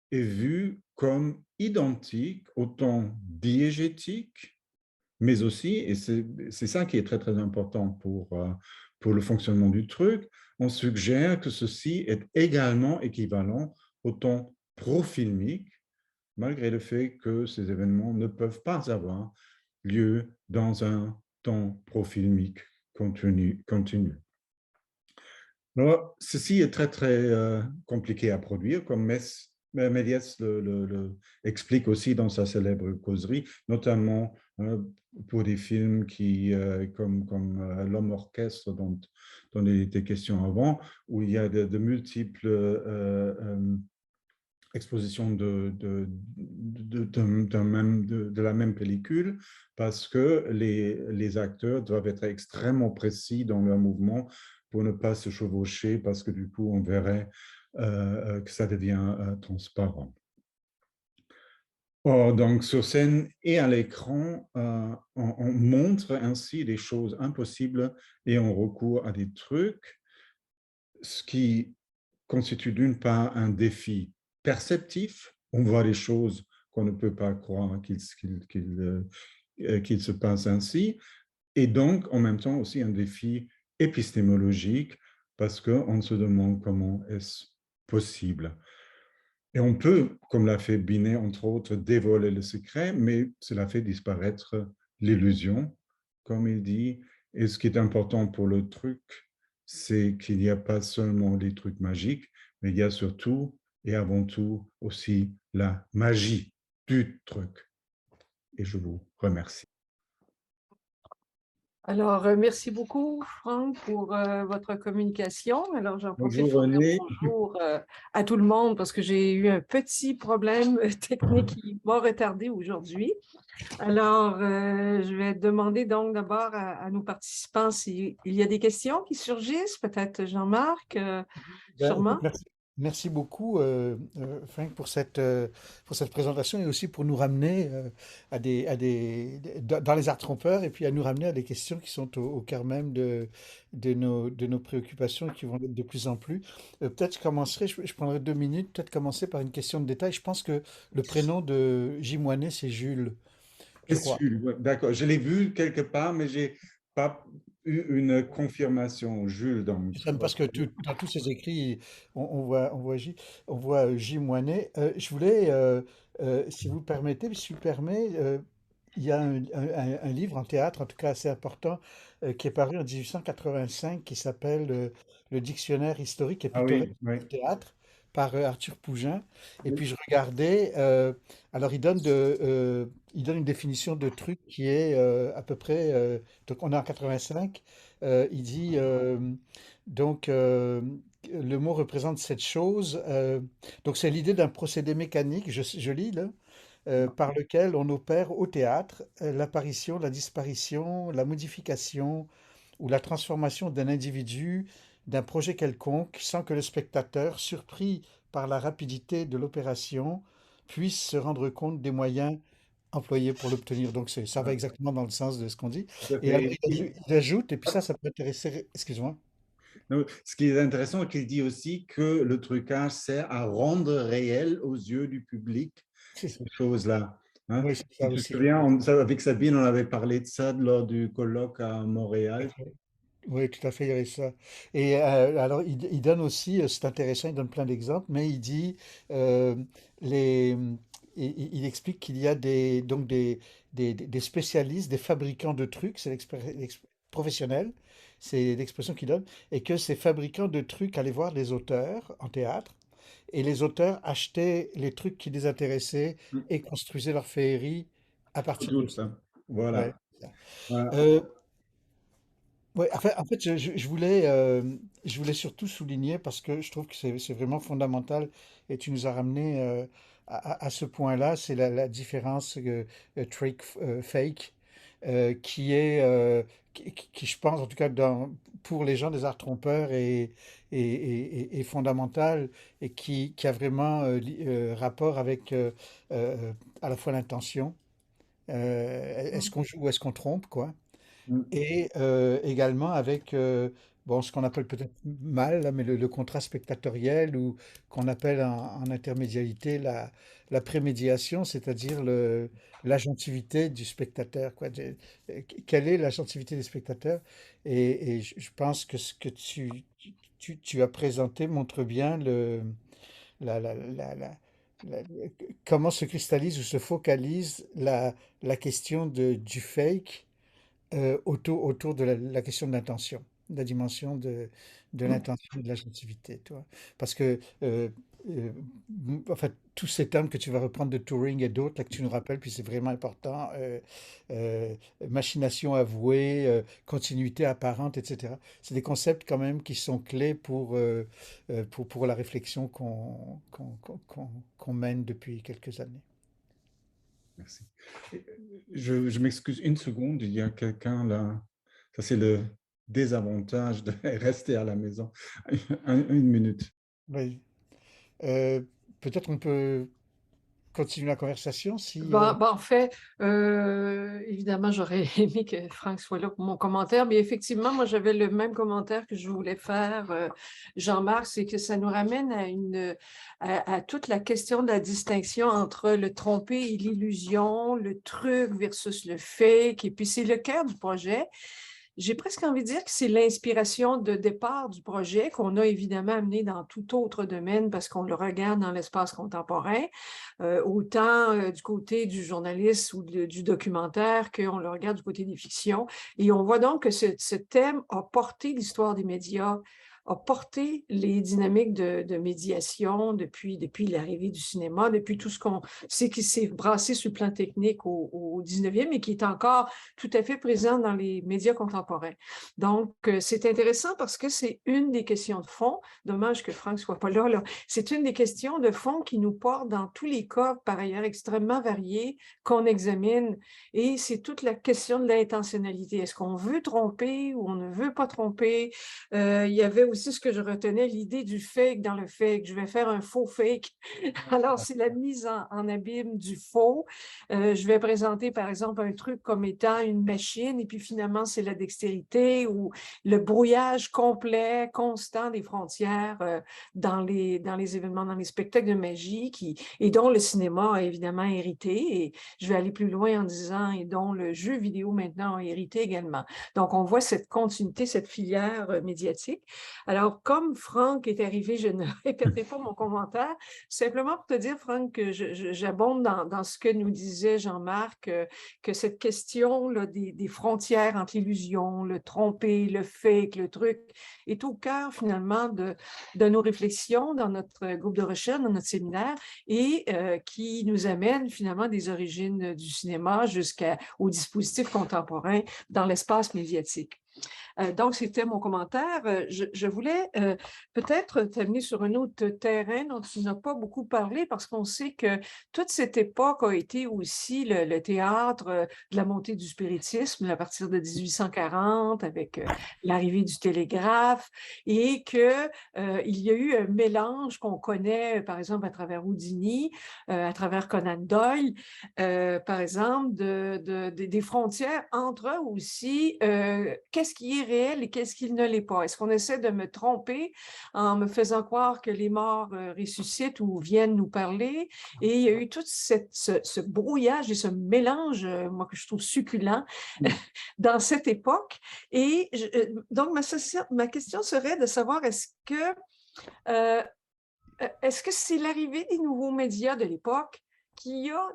est vu comme identique au temps diégétique, mais aussi, et c'est ça qui est très, très important pour le fonctionnement du truc, on suggère que ceci est également équivalent au temps profilmique, malgré le fait que ces événements ne peuvent pas avoir lieu dans un temps profilmique continu. Alors, ceci est très, très compliqué à produire, comme Méliès explique aussi dans sa célèbre causerie, notamment pour des films comme L'Homme Orchestre, dont il était question avant, où il y a de multiples exposition de la même pellicule parce que les acteurs doivent être extrêmement précis dans leur mouvement pour ne pas se chevaucher parce que du coup, on verrait que ça devient transparent. Or, donc, sur scène et à l'écran, on montre ainsi des choses impossibles et on recourt à des trucs, ce qui constitue d'une part un défi perceptif. On voit des choses qu'on ne peut pas croire qu'il se passe ainsi. Et donc, en même temps, aussi un défi épistémologique parce qu'on se demande comment est-ce possible. Et on peut, comme l'a fait Binet, entre autres, dévoiler le secret, mais cela fait disparaître l'illusion, comme il dit. Et ce qui est important pour le truc, c'est qu'il n'y a pas seulement des trucs magiques, mais il y a surtout et avant tout aussi la magie du truc. Et je vous remercie. Alors, merci beaucoup, Franck, pour votre communication. Alors, j'en profite Bonjour pour dire René. bonjour à tout le monde parce que j'ai eu un petit problème technique qui m'a retardé aujourd'hui. Alors, je vais demander donc d'abord à nos participants s'il y a des questions qui surgissent, peut-être Jean-Marc, sûrement. Écoute, merci beaucoup, Frank, pour cette présentation et aussi pour nous ramener dans les arts trompeurs et puis à nous ramener à des questions qui sont au cœur même de nos préoccupations et qui vont être de plus en plus. Peut-être je prendrai 2 minutes, peut-être commencer par une question de détail. Je pense que le prénom de J. Moinet, c'est Jules, je crois. Ouais, d'accord, je l'ai vu quelque part, mais je n'ai pas eu une confirmation. Jules, donc. Parce que dans tous ses écrits, on voit J. Moinet. Je voulais, si vous permettez, si tu permets, il y a un livre en théâtre, en tout cas assez important, qui est paru en 1885, qui s'appelle Le Dictionnaire historique et Ah pittoresque oui, oui. du théâtre, par Arthur Pougin. Et puis je regardais, alors il donne une définition de truc qui est à peu près, donc on est en 85, il dit donc le mot représente cette chose. Donc c'est l'idée d'un procédé mécanique, je lis là, par lequel on opère au théâtre l'apparition, la disparition, la modification ou la transformation d'un individu, d'un projet quelconque, sans que le spectateur, surpris par la rapidité de l'opération, puisse se rendre compte des moyens employés pour l'obtenir. Donc ça va exactement dans le sens de ce qu'on dit. Tout à Et alors fait. il ajoute, et puis ça peut intéresser, excuse-moi. Non, ce qui est intéressant, c'est qu'il dit aussi que le trucage sert à rendre réel aux yeux du public C'est ces choses-là. Hein. Oui, c'est Si ça tu te aussi. souviens, avec Sabine, on avait parlé de ça lors du colloque à Montréal. Oui, tout à fait, il y avait ça. Et alors, il donne aussi, c'est intéressant, il donne plein d'exemples, mais il dit, euh, les, il explique qu'il y a donc des spécialistes, des fabricants de trucs, c'est professionnel, c'est l'expression qu'il donne, et que ces fabricants de trucs allaient voir les auteurs en théâtre, et les auteurs achetaient les trucs qui les intéressaient et construisaient leur féerie à partir de Tout ça. ça. Ouais. Voilà. Voilà. Euh, Ouais, en fait, je voulais surtout souligner parce que je trouve que c'est vraiment fondamental et tu nous as ramené à ce point-là, c'est la différence trick fake qui est qui, je pense en tout cas pour les gens des arts trompeurs est fondamentale et qui a vraiment rapport avec à la fois l'intention, est-ce qu'on joue ou est-ce qu'on trompe quoi? Et également avec bon, ce qu'on appelle peut-être mal, là, mais le contrat spectatoriel ou qu'on appelle en intermédialité la prémédiation, c'est-à-dire l'agentivité du spectateur, quoi. Quelle est l'agentivité des spectateurs? Et je pense que ce que tu as présenté montre bien la, la- la- la- la- comment se cristallise ou se focalise la question du fake autour de la question de l'intention, de la dimension de l'intention et de l'agentivité, toi. Parce que, euh, en fait, tous ces termes que tu vas reprendre de Turing et d'autres, là, que tu nous rappelles, puis c'est vraiment important, euh, machination avouée, continuité apparente, etc. C'est des concepts quand même qui sont clés pour la réflexion qu'on mène depuis quelques années. Merci. Je m'excuse une seconde, il y a quelqu'un là. Ça, c'est le désavantage de rester à la maison. Une minute. Oui. Euh, Peut-être on peut continuer la conversation si... En fait, évidemment, j'aurais aimé que Franck soit là pour mon commentaire, mais effectivement, moi, j'avais le même commentaire que je voulais faire, Jean-Marc, c'est que ça nous ramène à toute la question de la distinction entre le trompé et l'illusion, le truc versus le fake, et puis c'est le cœur du projet. J'ai presque envie de dire que c'est l'inspiration de départ du projet qu'on a évidemment amené dans tout autre domaine parce qu'on le regarde dans l'espace contemporain, autant du côté du journaliste ou du documentaire qu'on le regarde du côté des fictions. Et on voit donc que ce thème a porté l'histoire des médias, a porté les dynamiques de médiation depuis l'arrivée du cinéma, depuis tout ce qu'on sait qui s'est brassé sur le plan technique au 19e et qui est encore tout à fait présent dans les médias contemporains. Donc, c'est intéressant parce que c'est une des questions de fond. Dommage que Franck ne soit pas là. C'est une des questions de fond qui nous porte dans tous les cas, par ailleurs extrêmement variés, qu'on examine. Et c'est toute la question de l'intentionnalité. Est-ce qu'on veut tromper ou on ne veut pas tromper? Il y avait aussi ce que je retenais, l'idée du fake dans le fake. Je vais faire un faux fake. Alors, c'est la mise en abîme du faux. Je vais présenter, par exemple, un truc comme étant une machine, et puis finalement, c'est la dextérité ou le brouillage complet, constant des frontières dans les événements, dans les spectacles de magie, et dont le cinéma a évidemment hérité. Et je vais aller plus loin en disant, et dont le jeu vidéo maintenant a hérité également. Donc, on voit cette continuité, cette filière médiatique. Alors, comme Franck est arrivé, je ne répéterai pas mon commentaire, simplement pour te dire, Franck, que j'abonde dans ce que nous disait Jean-Marc, que cette question là, des frontières entre l'illusion, le trompé, le fake, le truc, est au cœur finalement de nos réflexions dans notre groupe de recherche, dans notre séminaire, et qui nous amène finalement des origines du cinéma jusqu'au dispositif contemporain dans l'espace médiatique. Donc, c'était mon commentaire. Je voulais peut-être t'amener sur un autre terrain dont tu n'as pas beaucoup parlé parce qu'on sait que toute cette époque a été aussi le théâtre de la montée du spiritisme à partir de 1840 avec l'arrivée du télégraphe et qu'il y a eu un mélange qu'on connaît, par exemple, à travers Houdini, à travers Conan Doyle, par exemple, des frontières entre eux aussi. Qu'est-ce qui est réel et qu'est-ce qui ne l'est pas? Est-ce qu'on essaie de me tromper en me faisant croire que les morts ressuscitent ou viennent nous parler? Et il y a eu tout ce brouillage et ce mélange, moi, que je trouve succulent, dans cette époque. Et donc, ma question serait de savoir euh, est-ce que c'est l'arrivée des nouveaux médias de l'époque qui a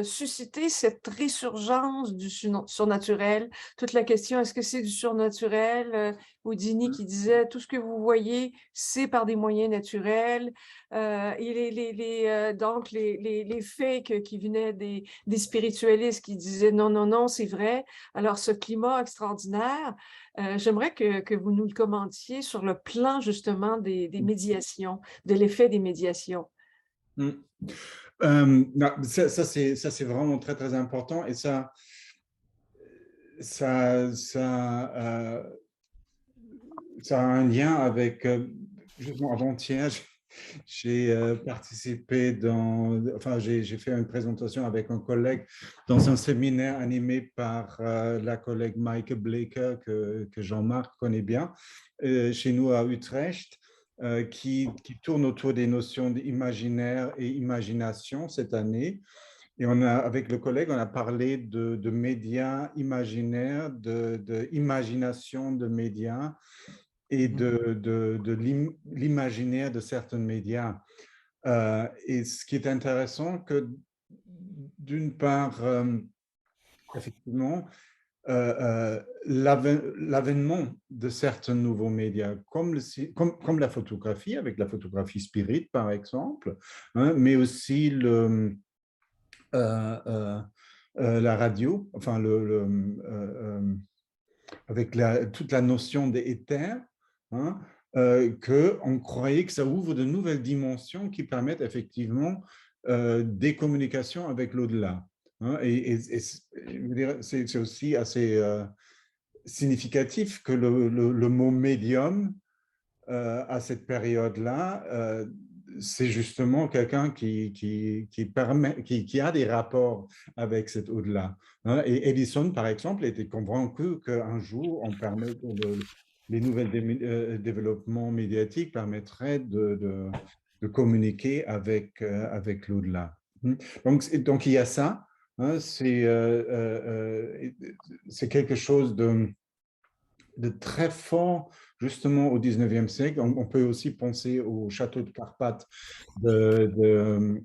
suscité cette résurgence du surnaturel? Toute la question, est-ce que c'est du surnaturel? Houdini qui disait, tout ce que vous voyez, c'est par des moyens naturels. Et donc, les fakes qui venaient des spiritualistes qui disaient, non, non, non, c'est vrai. Alors, ce climat extraordinaire, j'aimerais que vous nous le commentiez sur le plan, justement, des médiations, de l'effet des médiations. Mm. Non, ça c'est vraiment très, très important et ça, ça a un lien avec, justement, avant-hier, J'ai participé enfin, j'ai fait une présentation avec un collègue dans un séminaire animé par la collègue Maaike Bleeker, que Jean-Marc connaît bien, chez nous à Utrecht, qui tourne autour des notions d'imaginaire et imagination cette année. Et avec le collègue, on a parlé de médias imaginaires, d'imagination de médias et de l'imaginaire de certains médias. Et ce qui est intéressant, que d'une part, effectivement, l'avènement de certains nouveaux médias, comme la photographie, avec la photographie spirit, par exemple, hein, mais aussi la radio, enfin, avec toute la notion des éthers, hein, qu'on croyait que ça ouvre de nouvelles dimensions qui permettent effectivement des communications avec l'au-delà. Hein, et c'est aussi assez significatif que le mot médium, à cette période-là, c'est justement quelqu'un qui a des rapports avec cet au-delà. Hein. Et Edison, par exemple, était convaincu qu'un jour, les nouvelles développements médiatiques permettraient de communiquer avec l'au-delà. Donc, il y a ça. Hein, c'est quelque chose de très fort, justement, au 19e siècle. On peut aussi penser au château de Carpath de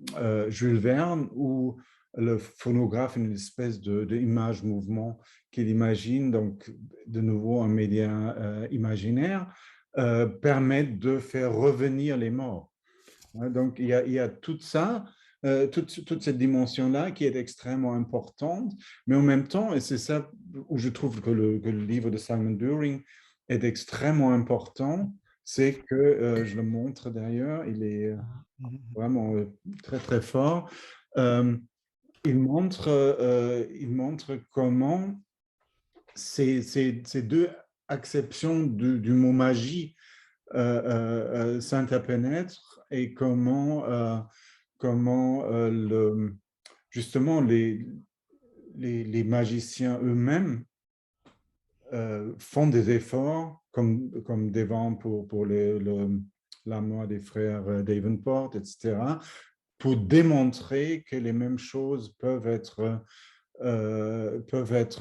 Jules Verne, où le phonographe, une espèce d'image-mouvement qu'il imagine, donc de nouveau un média imaginaire, permet de faire revenir les morts. Donc, il y a tout ça, toute cette dimension-là qui est extrêmement importante, mais en même temps, et c'est ça où je trouve que le livre de Simon During est extrêmement important, c'est que, je le montre d'ailleurs, il est vraiment très, très fort. Il montre comment ces deux acceptions du mot magie s'interpénètrent et comment justement les magiciens eux-mêmes font des efforts, comme Devant pour l'armoire des frères Davenport, etc., pour démontrer que les mêmes choses peuvent être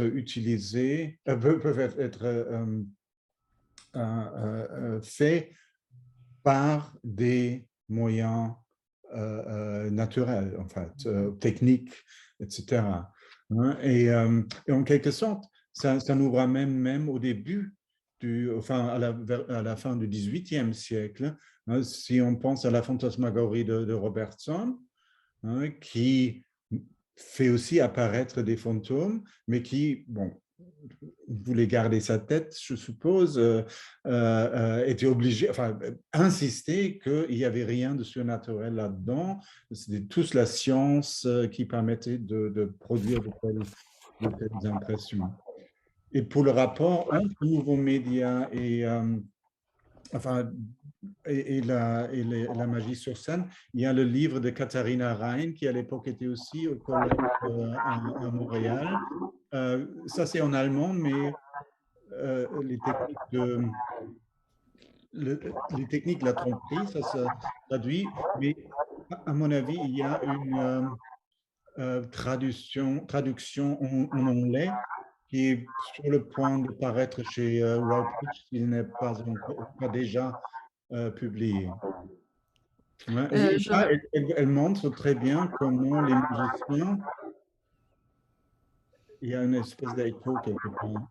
utilisées, peuvent être faits par des moyens naturels, en fait, techniques, etc. Hein, et en quelque sorte, ça nous ramène même au début, enfin, à la fin du XVIIIe siècle, hein, si on pense à la fantasmagorie de Robertson, hein, qui fait aussi apparaître des fantômes, mais qui, bon, voulait garder sa tête, je suppose, était obligé, enfin, insister qu'il n'y avait rien de surnaturel là-dedans. C'était tous la science qui permettait de produire de telles impressions. Et pour le rapport entre nouveaux médias et, enfin, la magie sur scène, il y a le livre de Katharina Rein, qui à l'époque était aussi au collège à Montréal. Ça, c'est en allemand, mais les techniques de la tromperie, ça se traduit. Mais à mon avis, il y a une traduction en anglais qui est sur le point de paraître chez Routledge, s'il n'est pas déjà publié. Ouais, et là, elle montre très bien comment les magiciens, il y a une espèce d'écho quelque part,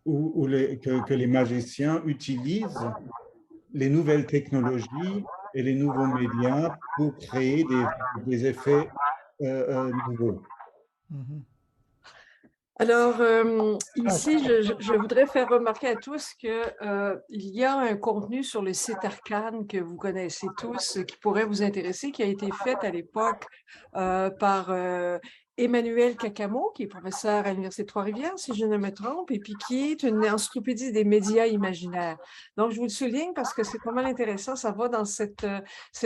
que les magiciens utilisent les nouvelles technologies et les nouveaux médias pour créer des effets nouveaux. Alors, ici, je voudrais faire remarquer à tous qu'il y a un contenu sur le site Arcane que vous connaissez tous, qui pourrait vous intéresser, qui a été fait à l'époque par Emmanuel Cacamo, qui est professeur à l'Université de Trois-Rivières, si je ne me trompe, et puis qui est une encyclopédie des médias imaginaires. Donc, je vous le souligne parce que c'est pas mal intéressant. Ça va dans cette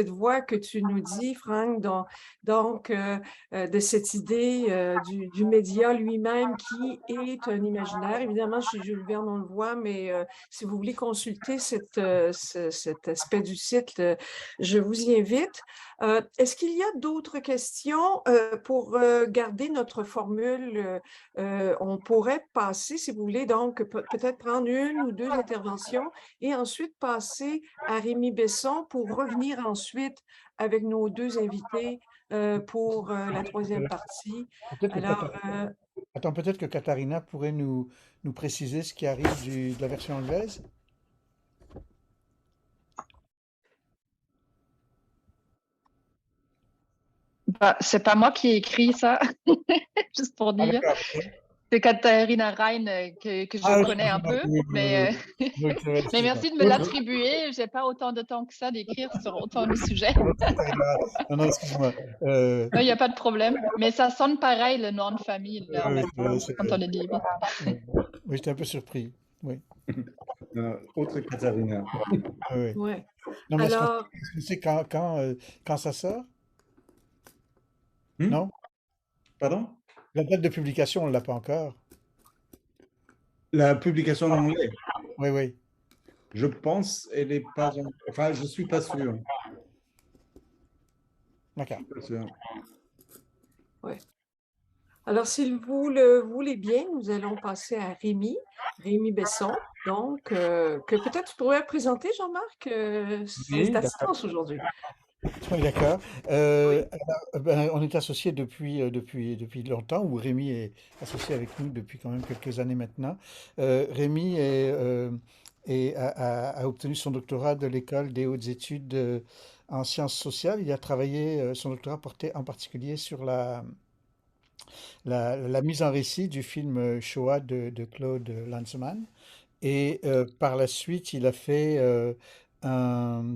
voie que tu nous dis, Franck, de cette idée du média lui-même qui est un imaginaire. Évidemment, chez Jules Verne, on le voit, mais si vous voulez consulter cet aspect du site, je vous y invite. Est-ce qu'il y a d'autres questions pour garder notre formule? On pourrait passer, si vous voulez, donc peut-être prendre une ou deux interventions et ensuite passer à Rémi Besson pour revenir ensuite avec nos deux invités pour la troisième partie. Peut-être que Alors, Attends, peut-être que Katharina pourrait nous préciser ce qui arrive de la version anglaise. Bah, c'est pas moi qui ai écrit ça, juste pour Ah, dire. d'accord, ok. C'est Katharina Rein que je Ah, connais un peu, oui, oui, mais, oui, oui, c'est vrai, mais excuse-moi. merci de me l'attribuer. J'ai pas autant de temps que ça d'écrire sur autant de sujets. Non, Katharina, non, excuse-moi. Il n'y a pas de problème. Mais ça sonne pareil, le nom de famille, là, en Oui, même c'est vrai, temps, c'est quand vrai. on le dit vite. Oui, oui, j'étais un peu surpris. Oui, Autre Katharina. oui, oui. ouais. Non, mais Alors, est-ce qu'on sait quand ça sort? Hmm? Non? Pardon? La date de publication, on ne l'a pas encore. La publication en anglais, Oui, oui. je pense, elle est pas... Enfin, je suis pas sûr. D'accord. Pas sûr. ouais. Alors, si vous le voulez bien, nous allons passer à Rémi Besson. Donc, que peut-être tu pourrais présenter, Jean-Marc, Oui, cette d'accord. assistance aujourd'hui. Oui, d'accord. Oui. On est associés depuis longtemps, ou Rémi est associé avec nous depuis quand même quelques années maintenant. Rémi a obtenu son doctorat de l'École des hautes études en sciences sociales. Il a travaillé, son doctorat portait en particulier sur la mise en récit du film Shoah de Claude Lanzmann. Et par la suite, il a fait un,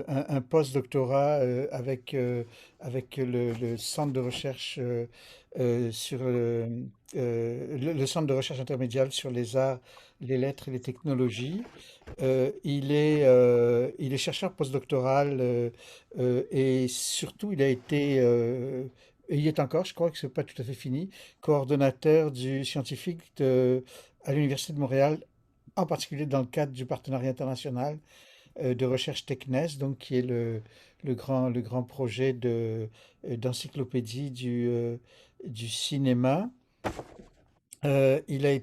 un post-doctorat avec le centre de recherche sur le centre de recherche intermédiaire sur les arts, les lettres et les technologies. Il est chercheur postdoctoral et surtout et il y est encore, je crois que ce n'est pas tout à fait fini, coordonnateur du scientifique à l'Université de Montréal, en particulier dans le cadre du partenariat international de recherche TechNES, donc qui est le grand projet d'encyclopédie du cinéma. Il a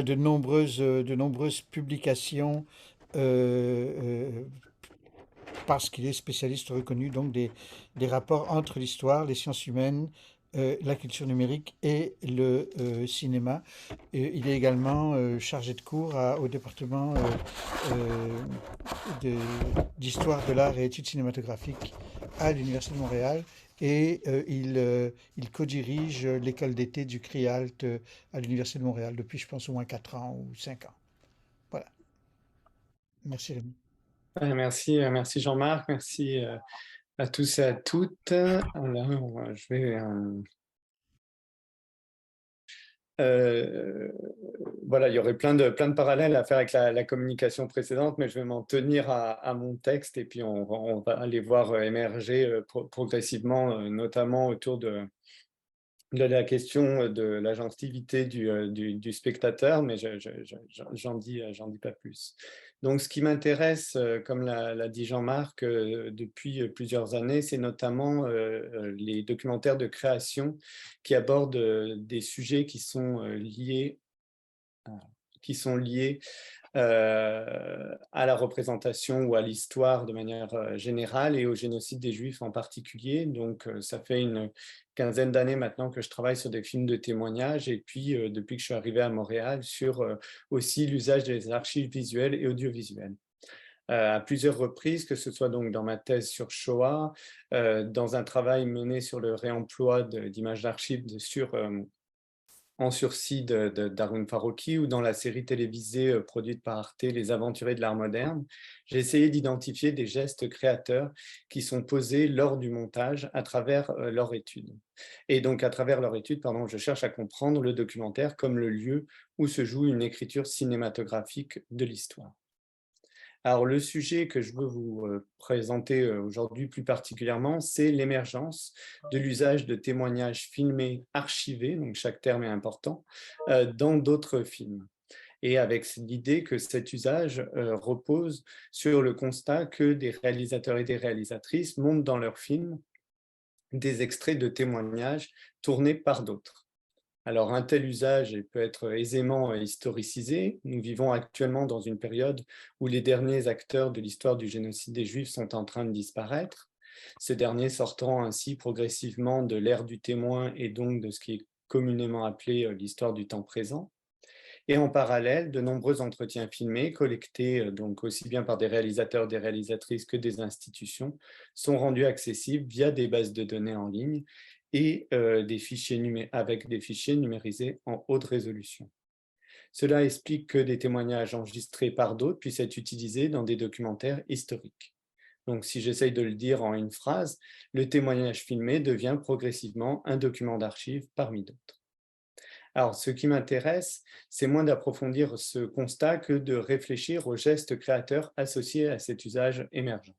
de nombreuses publications euh, parce qu'il est spécialiste reconnu donc des rapports entre l'histoire, les sciences humaines, la culture numérique et le cinéma. Il est également chargé de cours au département euh, d'histoire de l'art et études cinématographiques à l'Université de Montréal. Et il co-dirige l'école d'été du CRIALT à l'Université de Montréal depuis, je pense, au moins 4 ans ou 5 ans. Voilà. Merci Rémi. Merci Jean-Marc, merci à tous et à toutes. Alors, je vais voilà, il y aurait plein de parallèles à faire avec la communication précédente, mais je vais m'en tenir à mon texte et puis on va aller voir émerger progressivement, notamment autour de la question de l'agentivité du spectateur, mais j'en dis pas plus. Donc, ce qui m'intéresse, comme l'a dit Jean-Marc, depuis plusieurs années, c'est notamment les documentaires de création qui abordent des sujets qui sont liés à la représentation ou à l'histoire de manière générale et au génocide des Juifs en particulier. Donc, ça fait une quinzaine d'années maintenant que je travaille sur des films de témoignages et puis, depuis que je suis arrivé à Montréal, sur aussi l'usage des archives visuelles et audiovisuelles. À plusieurs reprises, que ce soit donc dans ma thèse sur Shoah, dans un travail mené sur le réemploi d'images d'archives sur En sursis d'Haroun Farroukhi ou dans la série télévisée produite par Arte, Les Aventuriers de l'art moderne, j'ai essayé d'identifier des gestes créateurs qui sont posés lors du montage à travers leur étude. Et donc, à travers leur étude, pardon, je cherche à comprendre le documentaire comme le lieu où se joue une écriture cinématographique de l'histoire. Alors, le sujet que je veux vous présenter aujourd'hui plus particulièrement, c'est l'émergence de l'usage de témoignages filmés archivés, donc chaque terme est important, dans d'autres films. Et avec l'idée que cet usage repose sur le constat que des réalisateurs et des réalisatrices montent dans leurs films des extraits de témoignages tournés par d'autres. Alors, un tel usage peut être aisément historicisé. Nous vivons actuellement dans une période où les derniers acteurs de l'histoire du génocide des Juifs sont en train de disparaître, ces derniers sortant ainsi progressivement de l'ère du témoin et donc de ce qui est communément appelé l'histoire du temps présent. Et en parallèle, de nombreux entretiens filmés, collectés donc aussi bien par des réalisateurs, des réalisatrices que des institutions, sont rendus accessibles via des bases de données en ligne et avec des fichiers numérisés en haute résolution. Cela explique que des témoignages enregistrés par d'autres puissent être utilisés dans des documentaires historiques. Donc, si j'essaye de le dire en une phrase, le témoignage filmé devient progressivement un document d'archives parmi d'autres. Alors, ce qui m'intéresse, c'est moins d'approfondir ce constat que de réfléchir aux gestes créateurs associés à cet usage émergent.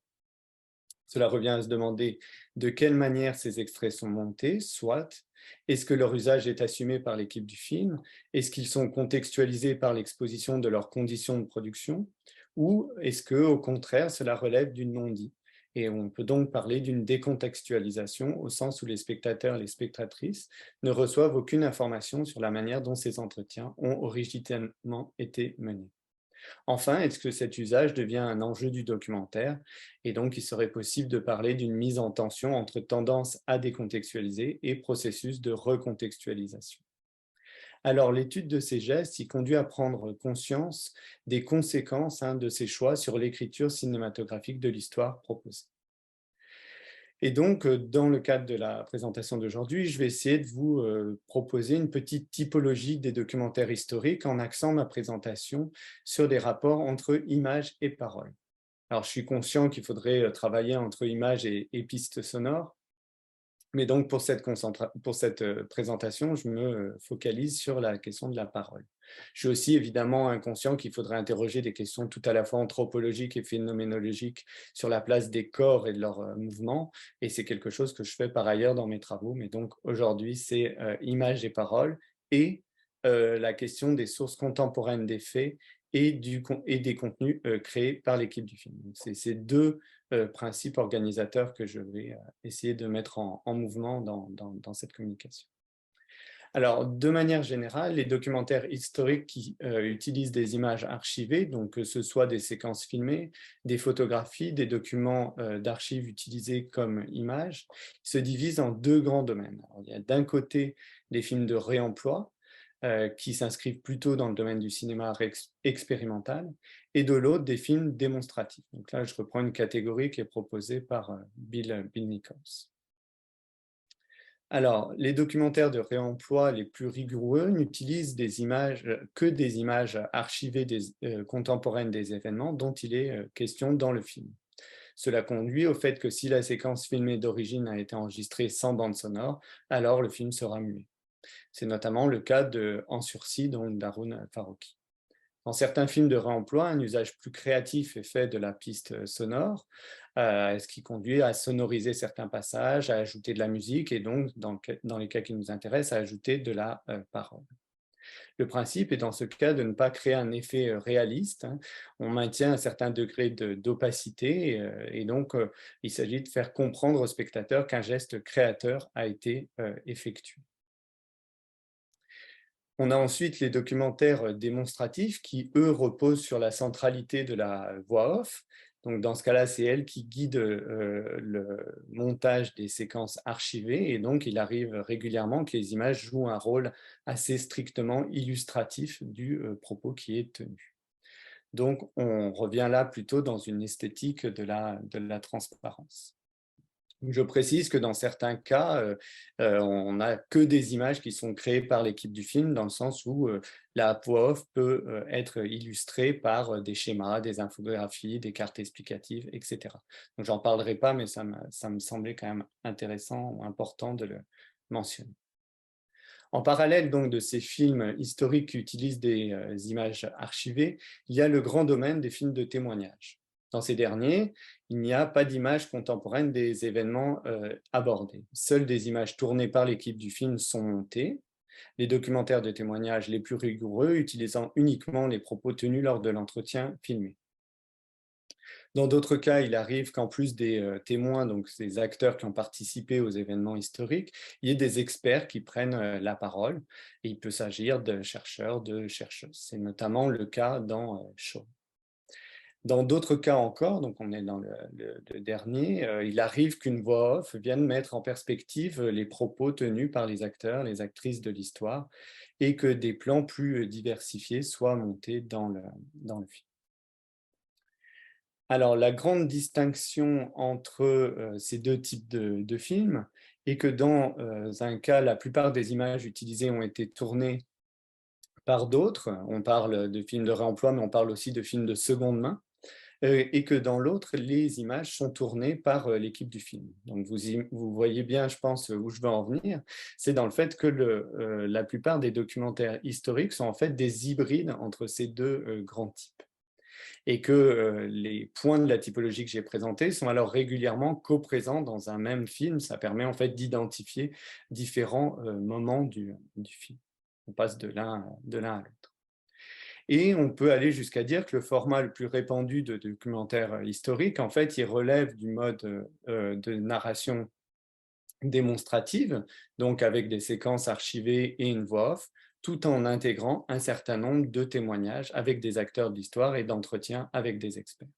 Cela revient à se demander de quelle manière ces extraits sont montés, soit est-ce que leur usage est assumé par l'équipe du film, est-ce qu'ils sont contextualisés par l'exposition de leurs conditions de production, ou est-ce que, au contraire, cela relève du non-dit. Et on peut donc parler d'une décontextualisation au sens où les spectateurs et les spectatrices ne reçoivent aucune information sur la manière dont ces entretiens ont originellement été menés. Enfin, est-ce que cet usage devient un enjeu du documentaire? Et donc, il serait possible de parler d'une mise en tension entre tendance à décontextualiser et processus de recontextualisation. Alors, l'étude de ces gestes y conduit à prendre conscience des conséquences de ces choix sur l'écriture cinématographique de l'histoire proposée. Et donc, dans le cadre de la présentation d'aujourd'hui, je vais essayer de vous proposer une petite typologie des documentaires historiques en axant ma présentation sur des rapports entre images et paroles. Alors, je suis conscient qu'il faudrait travailler entre images et pistes sonores, mais donc pour cette présentation, je me focalise sur la question de la parole. Je suis aussi évidemment inconscient qu'il faudrait interroger des questions tout à la fois anthropologiques et phénoménologiques sur la place des corps et de leurs mouvements, et c'est quelque chose que je fais par ailleurs dans mes travaux, mais donc aujourd'hui c'est images et paroles, et la question des sources contemporaines des faits et des contenus créés par l'équipe du film. C'est ces deux principes organisateurs que je vais essayer de mettre en mouvement dans cette communication. Alors, de manière générale, les documentaires historiques qui utilisent des images archivées, donc que ce soit des séquences filmées, des photographies, des documents d'archives utilisés comme images, se divisent en deux grands domaines. Alors, il y a d'un côté des films de réemploi, qui s'inscrivent plutôt dans le domaine du cinéma expérimental, et de l'autre, des films démonstratifs. Donc là, je reprends une catégorie qui est proposée par Bill Nichols. Alors, les documentaires de réemploi les plus rigoureux n'utilisent que des images archivées contemporaines des événements dont il est question dans le film. Cela conduit au fait que si la séquence filmée d'origine a été enregistrée sans bande sonore, alors le film sera muet. C'est notamment le cas de En sursis d'Haroun Farroukhi. Dans certains films de réemploi, un usage plus créatif est fait de la piste sonore, ce qui conduit à sonoriser certains passages, à ajouter de la musique et donc, dans les cas qui nous intéressent, à ajouter de la parole. Le principe est dans ce cas de ne pas créer un effet réaliste. On maintient un certain degré d'opacité et donc il s'agit de faire comprendre au spectateur qu'un geste créateur a été effectué. On a ensuite les documentaires démonstratifs qui, eux, reposent sur la centralité de la voix off. Donc, dans ce cas-là, c'est elle qui guide le montage des séquences archivées et donc il arrive régulièrement que les images jouent un rôle assez strictement illustratif du propos qui est tenu. Donc, on revient là plutôt dans une esthétique de la transparence. Je précise que dans certains cas, on n'a que des images qui sont créées par l'équipe du film, dans le sens où la voix off peut être illustrée par des schémas, des infographies, des cartes explicatives, etc. Donc, j'en parlerai pas, mais ça me semblait quand même intéressant ou important de le mentionner. En parallèle donc de ces films historiques qui utilisent des images archivées, il y a le grand domaine des films de témoignage. Dans ces derniers, il n'y a pas d'image contemporaine des événements abordés. Seules des images tournées par l'équipe du film sont montées. Les documentaires de témoignage les plus rigoureux utilisant uniquement les propos tenus lors de l'entretien filmé. Dans d'autres cas, il arrive qu'en plus des témoins, donc ces acteurs qui ont participé aux événements historiques, il y ait des experts qui prennent la parole. Et il peut s'agir de chercheurs, de chercheuses. C'est notamment le cas dans Shaw. Dans d'autres cas encore, donc on est dans le dernier, il arrive qu'une voix off vienne mettre en perspective les propos tenus par les acteurs, les actrices de l'histoire, et que des plans plus diversifiés soient montés dans le film. Alors, la grande distinction entre ces deux types de films est que dans un cas, la plupart des images utilisées ont été tournées par d'autres. On parle de films de réemploi, mais on parle aussi de films de seconde main. Et que dans l'autre, les images sont tournées par l'équipe du film. Donc, vous voyez bien, je pense, où je veux en venir. C'est dans le fait que la plupart des documentaires historiques sont en fait des hybrides entre ces deux grands types. Et que les points de la typologie que j'ai présentés sont alors régulièrement coprésents dans un même film. Ça permet en fait d'identifier différents moments du film. On passe de l'un à l'autre. Et on peut aller jusqu'à dire que le format le plus répandu de documentaire historique, en fait, il relève du mode de narration démonstrative, donc avec des séquences archivées et une voix off, tout en intégrant un certain nombre de témoignages avec des acteurs de l'histoire et d'entretiens avec des experts.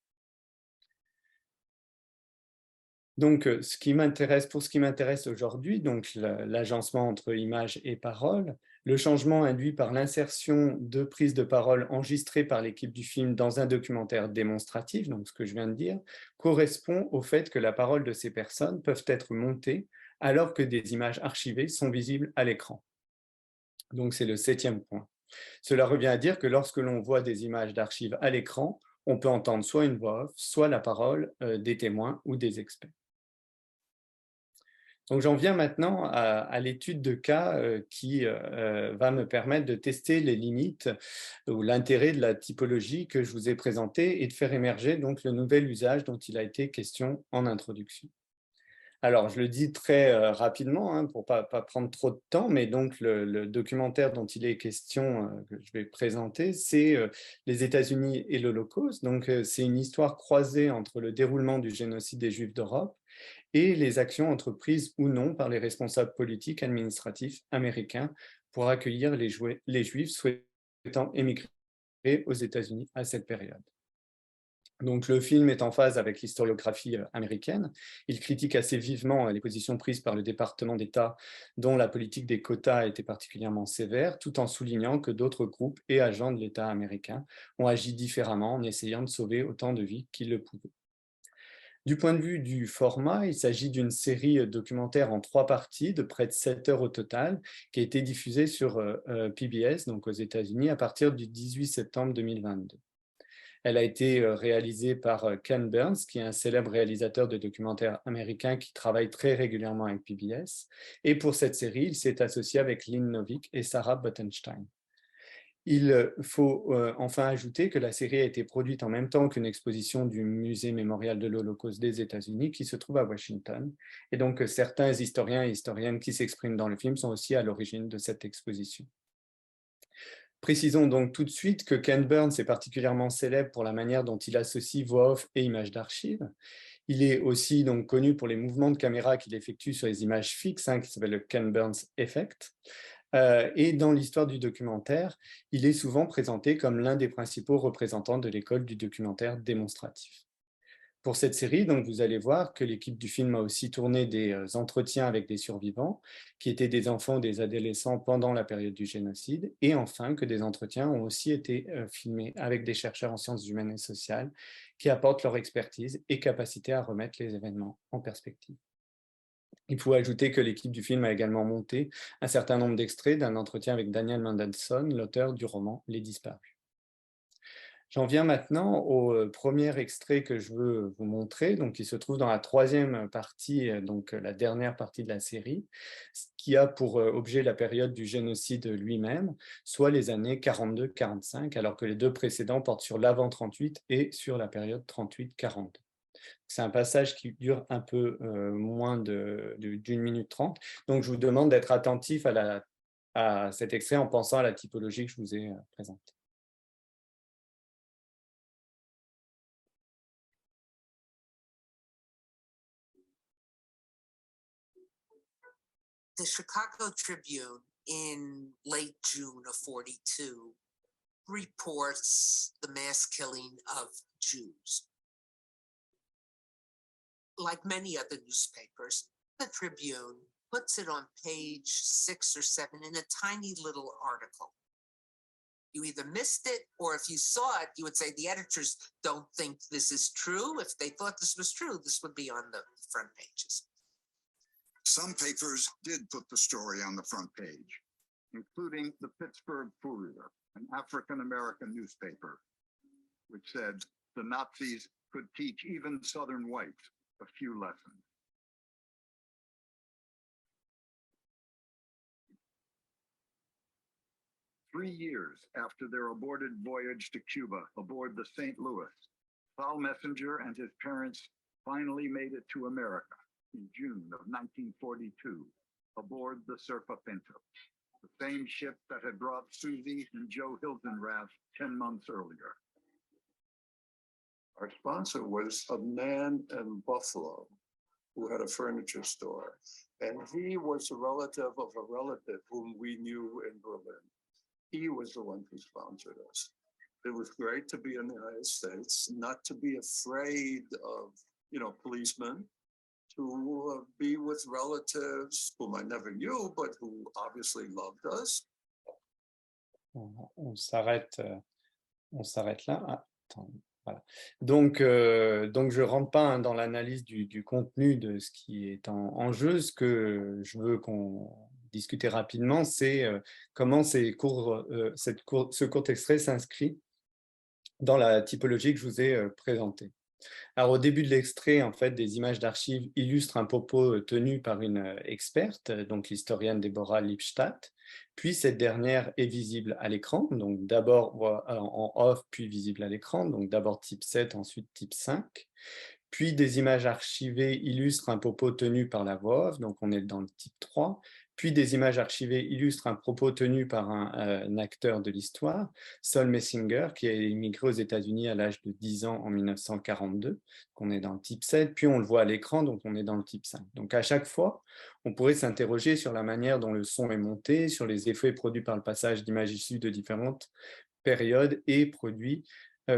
Donc, pour ce qui m'intéresse aujourd'hui, donc l'agencement entre images et paroles, le changement induit par l'insertion de prises de parole enregistrées par l'équipe du film dans un documentaire démonstratif, donc ce que je viens de dire, correspond au fait que la parole de ces personnes peuvent être montées alors que des images archivées sont visibles à l'écran. Donc, c'est le 7e point. Cela revient à dire que lorsque l'on voit des images d'archives à l'écran, on peut entendre soit une voix off, soit la parole des témoins ou des experts. Donc, j'en viens maintenant à l'étude de cas qui va me permettre de tester les limites ou l'intérêt de la typologie que je vous ai présentée et de faire émerger donc le nouvel usage dont il a été question en introduction. Alors, je le dis très rapidement pour ne pas prendre trop de temps, mais donc le documentaire dont il est question que je vais présenter, c'est les États-Unis et l'Holocauste. Donc, c'est une histoire croisée entre le déroulement du génocide des Juifs d'Europe et les actions entreprises ou non par les responsables politiques administratifs américains pour accueillir les Juifs souhaitant émigrer aux États-Unis à cette période. Donc, le film est en phase avec l'historiographie américaine. Il critique assez vivement les positions prises par le département d'État, dont la politique des quotas a été particulièrement sévère, tout en soulignant que d'autres groupes et agents de l'État américain ont agi différemment en essayant de sauver autant de vies qu'ils le pouvaient. Du point de vue du format, il s'agit d'une série documentaire en 3 parties de près de 7 heures au total, qui a été diffusée sur PBS, donc aux États-Unis, à partir du 18 septembre 2022. Elle a été réalisée par Ken Burns, qui est un célèbre réalisateur de documentaires américain qui travaille très régulièrement avec PBS. Et pour cette série, il s'est associé avec Lynn Novick et Sarah Bottenstein. Il faut enfin ajouter que la série a été produite en même temps qu'une exposition du Musée mémorial de l'Holocauste des États-Unis qui se trouve à Washington. Et donc, certains historiens et historiennes qui s'expriment dans le film sont aussi à l'origine de cette exposition. Précisons donc tout de suite que Ken Burns est particulièrement célèbre pour la manière dont il associe voix off et images d'archives. Il est aussi donc connu pour les mouvements de caméra qu'il effectue sur les images fixes, qui s'appelle le Ken Burns Effect. Et dans l'histoire du documentaire, il est souvent présenté comme l'un des principaux représentants de l'école du documentaire démonstratif. Pour cette série, donc, vous allez voir que l'équipe du film a aussi tourné des entretiens avec des survivants, qui étaient des enfants ou des adolescents pendant la période du génocide, et enfin que des entretiens ont aussi été filmés avec des chercheurs en sciences humaines et sociales qui apportent leur expertise et capacité à remettre les événements en perspective. Il faut ajouter que l'équipe du film a également monté un certain nombre d'extraits d'un entretien avec Daniel Mendelssohn, l'auteur du roman Les Disparus. J'en viens maintenant au premier extrait que je veux vous montrer, donc qui se trouve dans la troisième partie, donc la dernière partie de la série, qui a pour objet la période du génocide lui-même, soit les années 42-45, alors que les deux précédents portent sur l'avant 38 et sur la période 38-42. C'est un passage qui dure un peu moins d'une minute 30, donc je vous demande d'être attentif à cet extrait en pensant à la typologie que je vous ai présentée. The Chicago Tribune in late June of 42 reports the mass killing of Jews. Like many other newspapers, the Tribune puts it on page 6 or 7 in a tiny little article. You either missed it, or if you saw it, you would say the editors don't think this is true. If they thought this was true, this would be on the front pages. Some papers did put the story on the front page, including the Pittsburgh Courier, an African-American newspaper, which said the Nazis could teach even Southern whites a few lessons. Three years after their aborted voyage to Cuba aboard the St. Louis, Saul Messenger and his parents finally made it to America in June of 1942 aboard the Serpa Pinto, the same ship that had brought Susie and Joe Hildenrath 10 months earlier. Our sponsor was a man in Buffalo who had a furniture store, and he was a relative of a relative whom we knew in Berlin. He was the one who sponsored us. It was great to be in the United States, not to be afraid of, policemen, to be with relatives whom I never knew, but who obviously loved us. On s'arrête là. Ah, attends, voilà. Donc, je ne rentre pas dans l'analyse du contenu de ce qui est en jeu. Ce que je veux qu'on discute rapidement, c'est comment ce court extrait s'inscrit dans la typologie que je vous ai présentée. Alors, au début de l'extrait, en fait, des images d'archives illustrent un propos tenu par une experte, donc l'historienne Deborah Lipstadt. Puis, cette dernière est visible à l'écran, donc d'abord en off, puis visible à l'écran, donc d'abord type 7, ensuite type 5. Puis, des images archivées illustrent un propos tenu par la voix off, donc on est dans le type 3. Puis des images archivées illustrent un propos tenu par un acteur de l'histoire, Saul Messinger, qui a immigré aux États-Unis à l'âge de 10 ans en 1942. On est dans le type 7, puis on le voit à l'écran, donc on est dans le type 5. Donc à chaque fois, on pourrait s'interroger sur la manière dont le son est monté, sur les effets produits par le passage d'images issues de différentes périodes et produits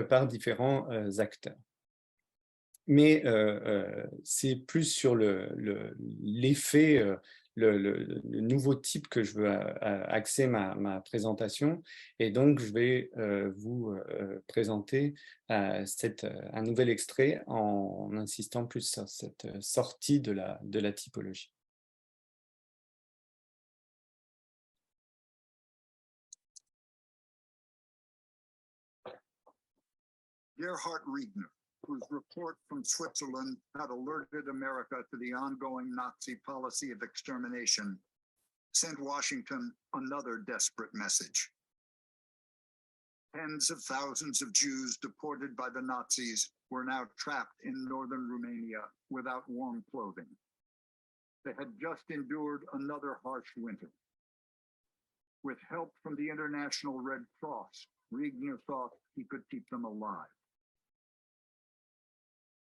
par différents acteurs. Mais c'est plus sur l'effet, le nouveau type que je veux axer ma présentation, et donc je vais vous présenter un nouvel extrait en insistant plus sur cette sortie de la typologie. Gerhard Riegner, whose report from Switzerland had alerted America to the ongoing Nazi policy of extermination, sent Washington another desperate message. Tens of thousands of Jews deported by the Nazis were now trapped in northern Romania without warm clothing. They had just endured another harsh winter. With help from the International Red Cross, Riegner thought he could keep them alive.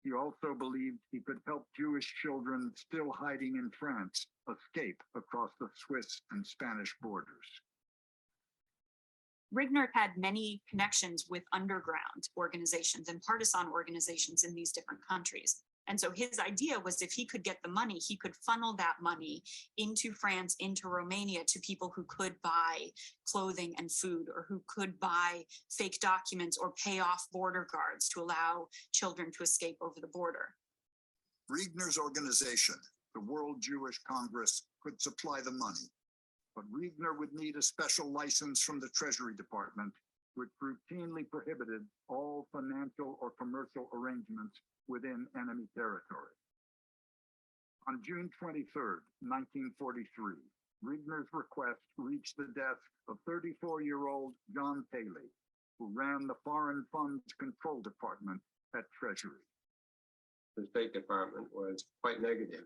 He also believed he could help Jewish children still hiding in France escape across the Swiss and Spanish borders. Riegner had many connections with underground organizations and partisan organizations in these different countries. And so his idea was if he could get the money, he could funnel that money into France, into Romania, to people who could buy clothing and food, or who could buy fake documents or pay off border guards to allow children to escape over the border. Riegner's organization, the World Jewish Congress could supply the money, but Riegner would need a special license from the Treasury Department, which routinely prohibited all financial or commercial arrangements within enemy territory. On June 23rd, 1943, Riegner's request reached the desk of 34-year-old John Paley, who ran the Foreign Funds Control Department at Treasury. The State Department was quite negative.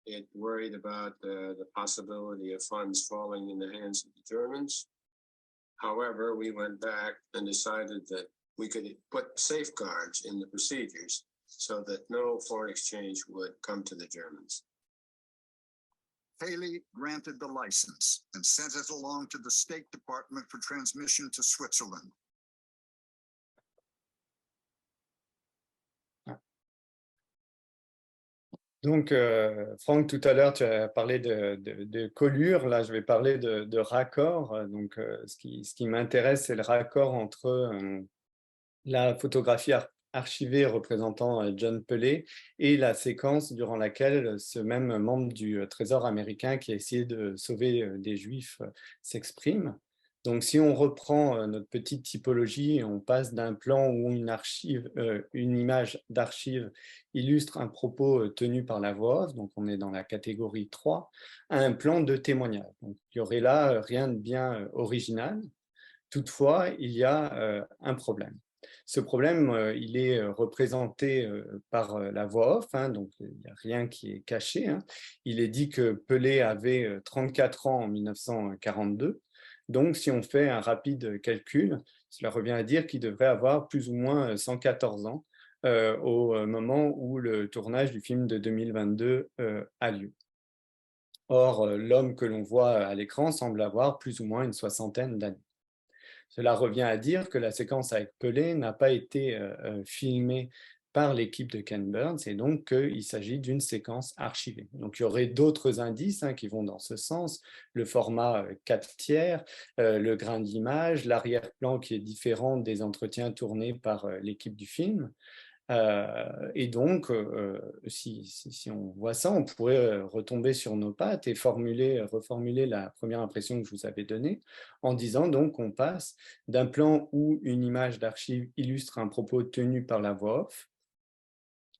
It worried about the possibility of funds falling in the hands of the Germans. However, we went back and decided that we could put safeguards in the procedures so that no foreign exchange would come to the Germans. Paley granted the license and sent it along to the State Department for transmission to Switzerland. Donc, Franck, tout à l'heure, tu as parlé de collure. Là, je vais parler de raccord. Donc, ce qui m'intéresse, c'est le raccord entre la photographie archivée représentant John Pelé et la séquence durant laquelle ce même membre du Trésor américain qui a essayé de sauver des Juifs s'exprime. Donc, si on reprend notre petite typologie, on passe d'un plan où une image d'archive illustre un propos tenu par la voix off, donc on est dans la catégorie 3, à un plan de témoignage. Donc, il y aurait là rien de bien original. Toutefois, il y a un problème. Ce problème, il est représenté par la voix off, donc il n'y a rien qui est caché. Il est dit que Pelé avait 34 ans en 1942. Donc, si on fait un rapide calcul, cela revient à dire qu'il devrait avoir plus ou moins 114 ans au moment où le tournage du film de 2022 a lieu. Or, l'homme que l'on voit à l'écran semble avoir plus ou moins une soixantaine d'années. Cela revient à dire que la séquence avec Pelé n'a pas été filmée par l'équipe de Ken Burns et donc qu'il s'agit d'une séquence archivée. Donc il y aurait d'autres indices qui vont dans ce sens, le format 4/3, le grain d'image, l'arrière-plan qui est différent des entretiens tournés par l'équipe du film. Et donc, si on voit ça, on pourrait retomber sur nos pattes et reformuler la première impression que je vous avais donnée en disant donc qu'on passe d'un plan où une image d'archive illustre un propos tenu par la voix off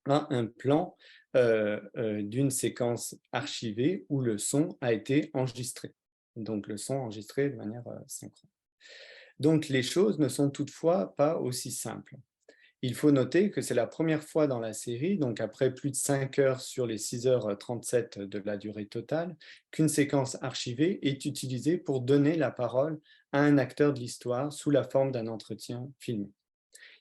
à un plan d'une séquence archivée où le son a été enregistré. Donc, le son enregistré de manière synchrone. Donc, les choses ne sont toutefois pas aussi simples. Il faut noter que c'est la première fois dans la série, donc après plus de 5 heures sur les 6h37 de la durée totale, qu'une séquence archivée est utilisée pour donner la parole à un acteur de l'histoire sous la forme d'un entretien filmé.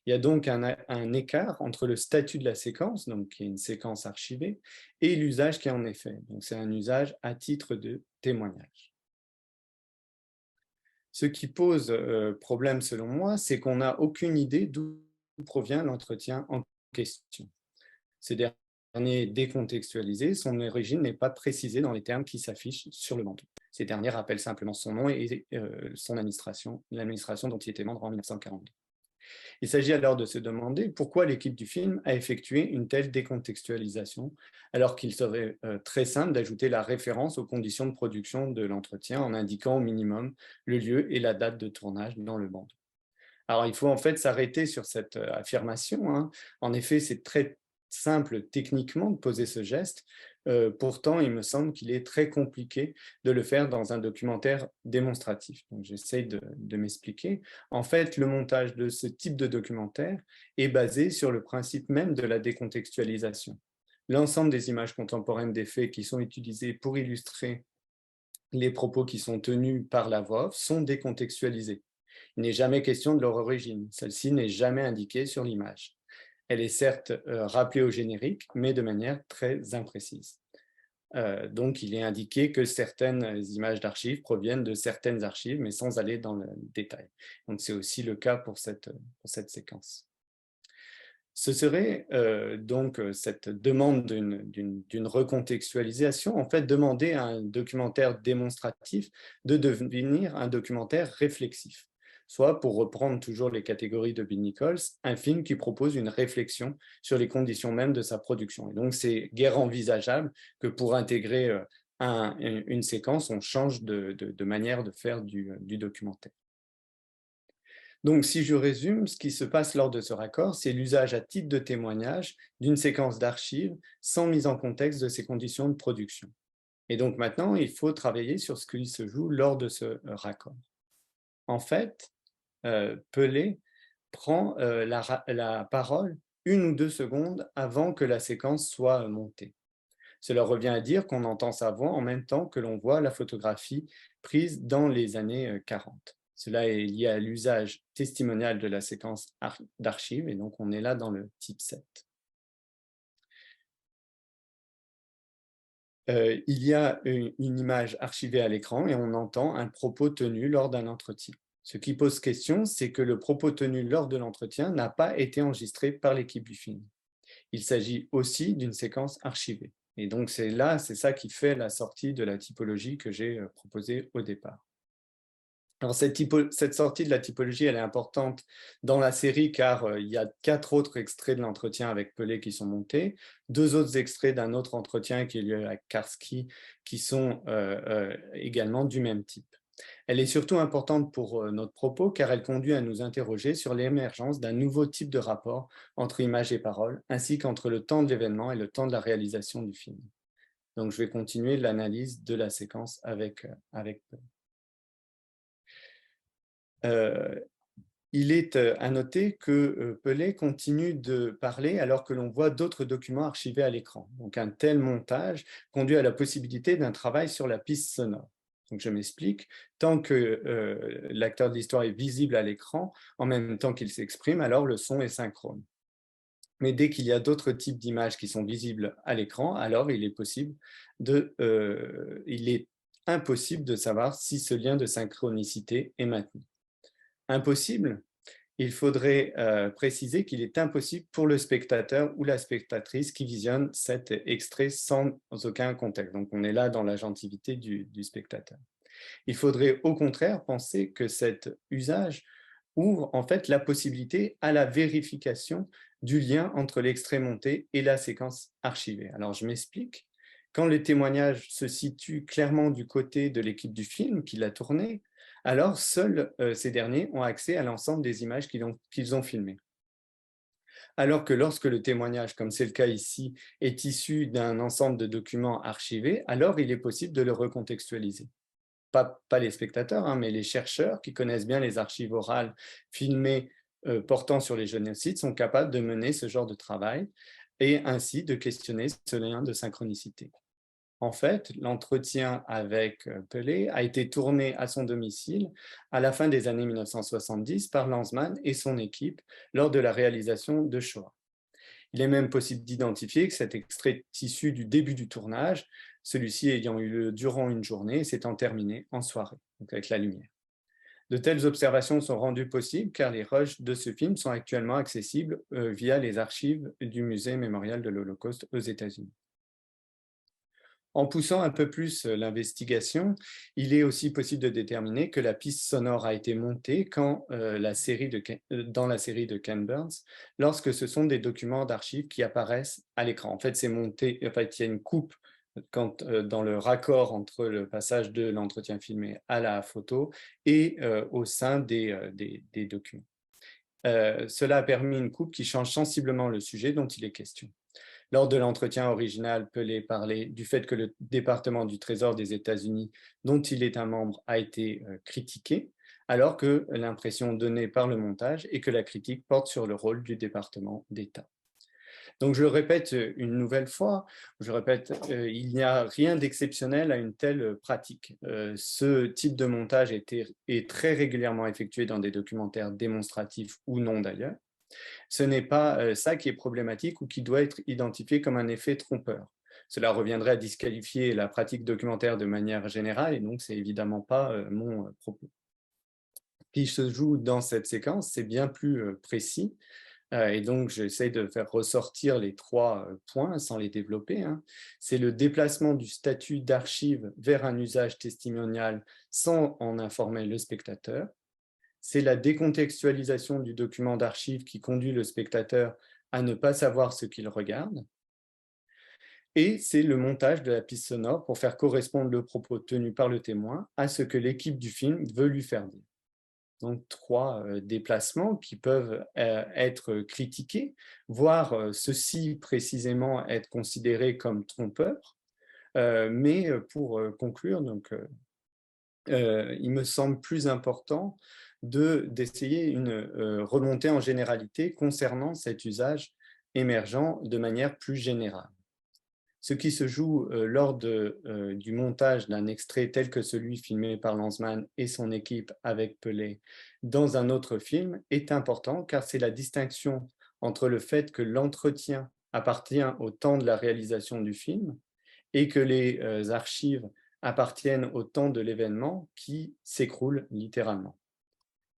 Il y a donc un écart entre le statut de la séquence, donc qui est une séquence archivée, et l'usage qui en est fait. Donc c'est un usage à titre de témoignage. Ce qui pose problème selon moi, c'est qu'on n'a aucune idée d'où provient l'entretien en question. Ces derniers décontextualisés, son origine n'est pas précisée dans les termes qui s'affichent sur le manteau. Ces derniers rappellent simplement son nom et son administration, l'administration dont il était membre en 1942. Il s'agit alors de se demander pourquoi l'équipe du film a effectué une telle décontextualisation, alors qu'il serait très simple d'ajouter la référence aux conditions de production de l'entretien en indiquant au minimum le lieu et la date de tournage dans le bandeau. Alors, il faut en fait s'arrêter sur cette affirmation. En effet, c'est très simple techniquement de poser ce geste. Pourtant, il me semble qu'il est très compliqué de le faire dans un documentaire démonstratif. Donc, j'essaye de m'expliquer. En fait, le montage de ce type de documentaire est basé sur le principe même de la décontextualisation. L'ensemble des images contemporaines des faits qui sont utilisées pour illustrer les propos qui sont tenus par la voix off sont décontextualisés. Il n'est jamais question de leur origine. Celle-ci n'est jamais indiquée sur l'image. Elle est certes rappelée au générique, mais de manière très imprécise. Donc, il est indiqué que certaines images d'archives proviennent de certaines archives, mais sans aller dans le détail. Donc, c'est aussi le cas pour cette séquence. Ce serait donc cette demande d'une recontextualisation, en fait, demander à un documentaire démonstratif de devenir un documentaire réflexif. soit, pour reprendre toujours les catégories de Bill Nichols, un film qui propose une réflexion sur les conditions mêmes de sa production. Et donc, c'est guère envisageable que pour intégrer une séquence, on change de manière de faire du documentaire. Donc, si je résume, ce qui se passe lors de ce raccord, c'est l'usage à titre de témoignage d'une séquence d'archives sans mise en contexte de ses conditions de production. Et donc maintenant, il faut travailler sur ce qui se joue lors de ce raccord. En fait, Pelé prend la parole 1 ou 2 secondes avant que la séquence soit montée. Cela revient à dire qu'on entend sa voix en même temps que l'on voit la photographie prise dans les années 40. Cela est lié à l'usage testimonial de la séquence d'archives, et donc on est là dans le type 7. Il y a une image archivée à l'écran et on entend un propos tenu lors d'un entretien. Ce qui pose question, c'est que le propos tenu lors de l'entretien n'a pas été enregistré par l'équipe du film. Il s'agit aussi d'une séquence archivée. Et donc c'est ça qui fait la sortie de la typologie que j'ai proposée au départ. Alors cette sortie de la typologie, elle est importante dans la série car il y a 4 autres extraits de l'entretien avec Pelé qui sont montés, 2 autres extraits d'un autre entretien qui a eu lieu avec Karski qui sont également du même type. Elle est surtout importante pour notre propos car elle conduit à nous interroger sur l'émergence d'un nouveau type de rapport entre image et parole, ainsi qu'entre le temps de l'événement et le temps de la réalisation du film. Donc je vais continuer l'analyse de la séquence avec Pelé. Il est à noter que Pelé continue de parler alors que l'on voit d'autres documents archivés à l'écran. Donc un tel montage conduit à la possibilité d'un travail sur la piste sonore. Donc je m'explique, tant que l'acteur de l'histoire est visible à l'écran, en même temps qu'il s'exprime, alors le son est synchrone. Mais dès qu'il y a d'autres types d'images qui sont visibles à l'écran, alors il est impossible de savoir si ce lien de synchronicité est maintenu. Impossible, il faudrait préciser qu'il est impossible pour le spectateur ou la spectatrice qui visionne cet extrait sans aucun contexte. Donc on est là dans l'agentivité du spectateur. Il faudrait au contraire penser que cet usage ouvre en fait la possibilité à la vérification du lien entre l'extrait monté et la séquence archivée. Alors je m'explique. Quand le témoignage se situe clairement du côté de l'équipe du film qui l'a tourné, alors seuls ces derniers ont accès à l'ensemble des images qu'ils ont filmées. Alors que lorsque le témoignage, comme c'est le cas ici, est issu d'un ensemble de documents archivés, alors il est possible de le recontextualiser. Pas les spectateurs, mais les chercheurs qui connaissent bien les archives orales filmées portant sur les génocides sont capables de mener ce genre de travail et ainsi de questionner ce lien de synchronicité. En fait, l'entretien avec Pelé a été tourné à son domicile à la fin des années 1970 par Lanzmann et son équipe lors de la réalisation de Shoah. Il est même possible d'identifier que cet extrait est issu du début du tournage, celui-ci ayant eu lieu durant une journée et s'étant terminé en soirée, donc avec la lumière. De telles observations sont rendues possibles car les rushs de ce film sont actuellement accessibles via les archives du Musée mémorial de l'Holocauste aux États-Unis. En poussant un peu plus l'investigation, il est aussi possible de déterminer que la piste sonore a été montée dans la série de Ken Burns, lorsque ce sont des documents d'archives qui apparaissent à l'écran. En fait, c'est monté, il y a une coupe dans le raccord entre le passage de l'entretien filmé à la photo et au sein des documents. Cela a permis une coupe qui change sensiblement le sujet dont il est question. Lors de l'entretien original, Pelé parlait du fait que le département du Trésor des États-Unis, dont il est un membre, a été critiqué, alors que l'impression donnée par le montage est que la critique porte sur le rôle du département d'État. Donc je le répète une nouvelle fois, il n'y a rien d'exceptionnel à une telle pratique. Ce type de montage est très régulièrement effectué dans des documentaires démonstratifs ou non d'ailleurs. Ce n'est pas ça qui est problématique ou qui doit être identifié comme un effet trompeur. Cela reviendrait à disqualifier la pratique documentaire de manière générale et donc c'est évidemment pas mon propos. Ce qui se joue dans cette séquence, c'est bien plus précis et donc j'essaie de faire ressortir les 3 points sans les développer. C'est le déplacement du statut d'archive vers un usage testimonial sans en informer le spectateur. c'est la décontextualisation du document d'archive qui conduit le spectateur à ne pas savoir ce qu'il regarde. Et c'est le montage de la piste sonore pour faire correspondre le propos tenu par le témoin à ce que l'équipe du film veut lui faire dire. Donc, 3 déplacements qui peuvent être critiqués, voire ceux-ci précisément être considérés comme trompeurs. Mais pour conclure, donc, il me semble plus important d'essayer une remontée en généralité concernant cet usage émergent de manière plus générale. Ce qui se joue lors du montage d'un extrait tel que celui filmé par Lanzmann et son équipe avec Pelé dans un autre film est important car c'est la distinction entre le fait que l'entretien appartient au temps de la réalisation du film et que les archives appartiennent au temps de l'événement qui s'écroule littéralement.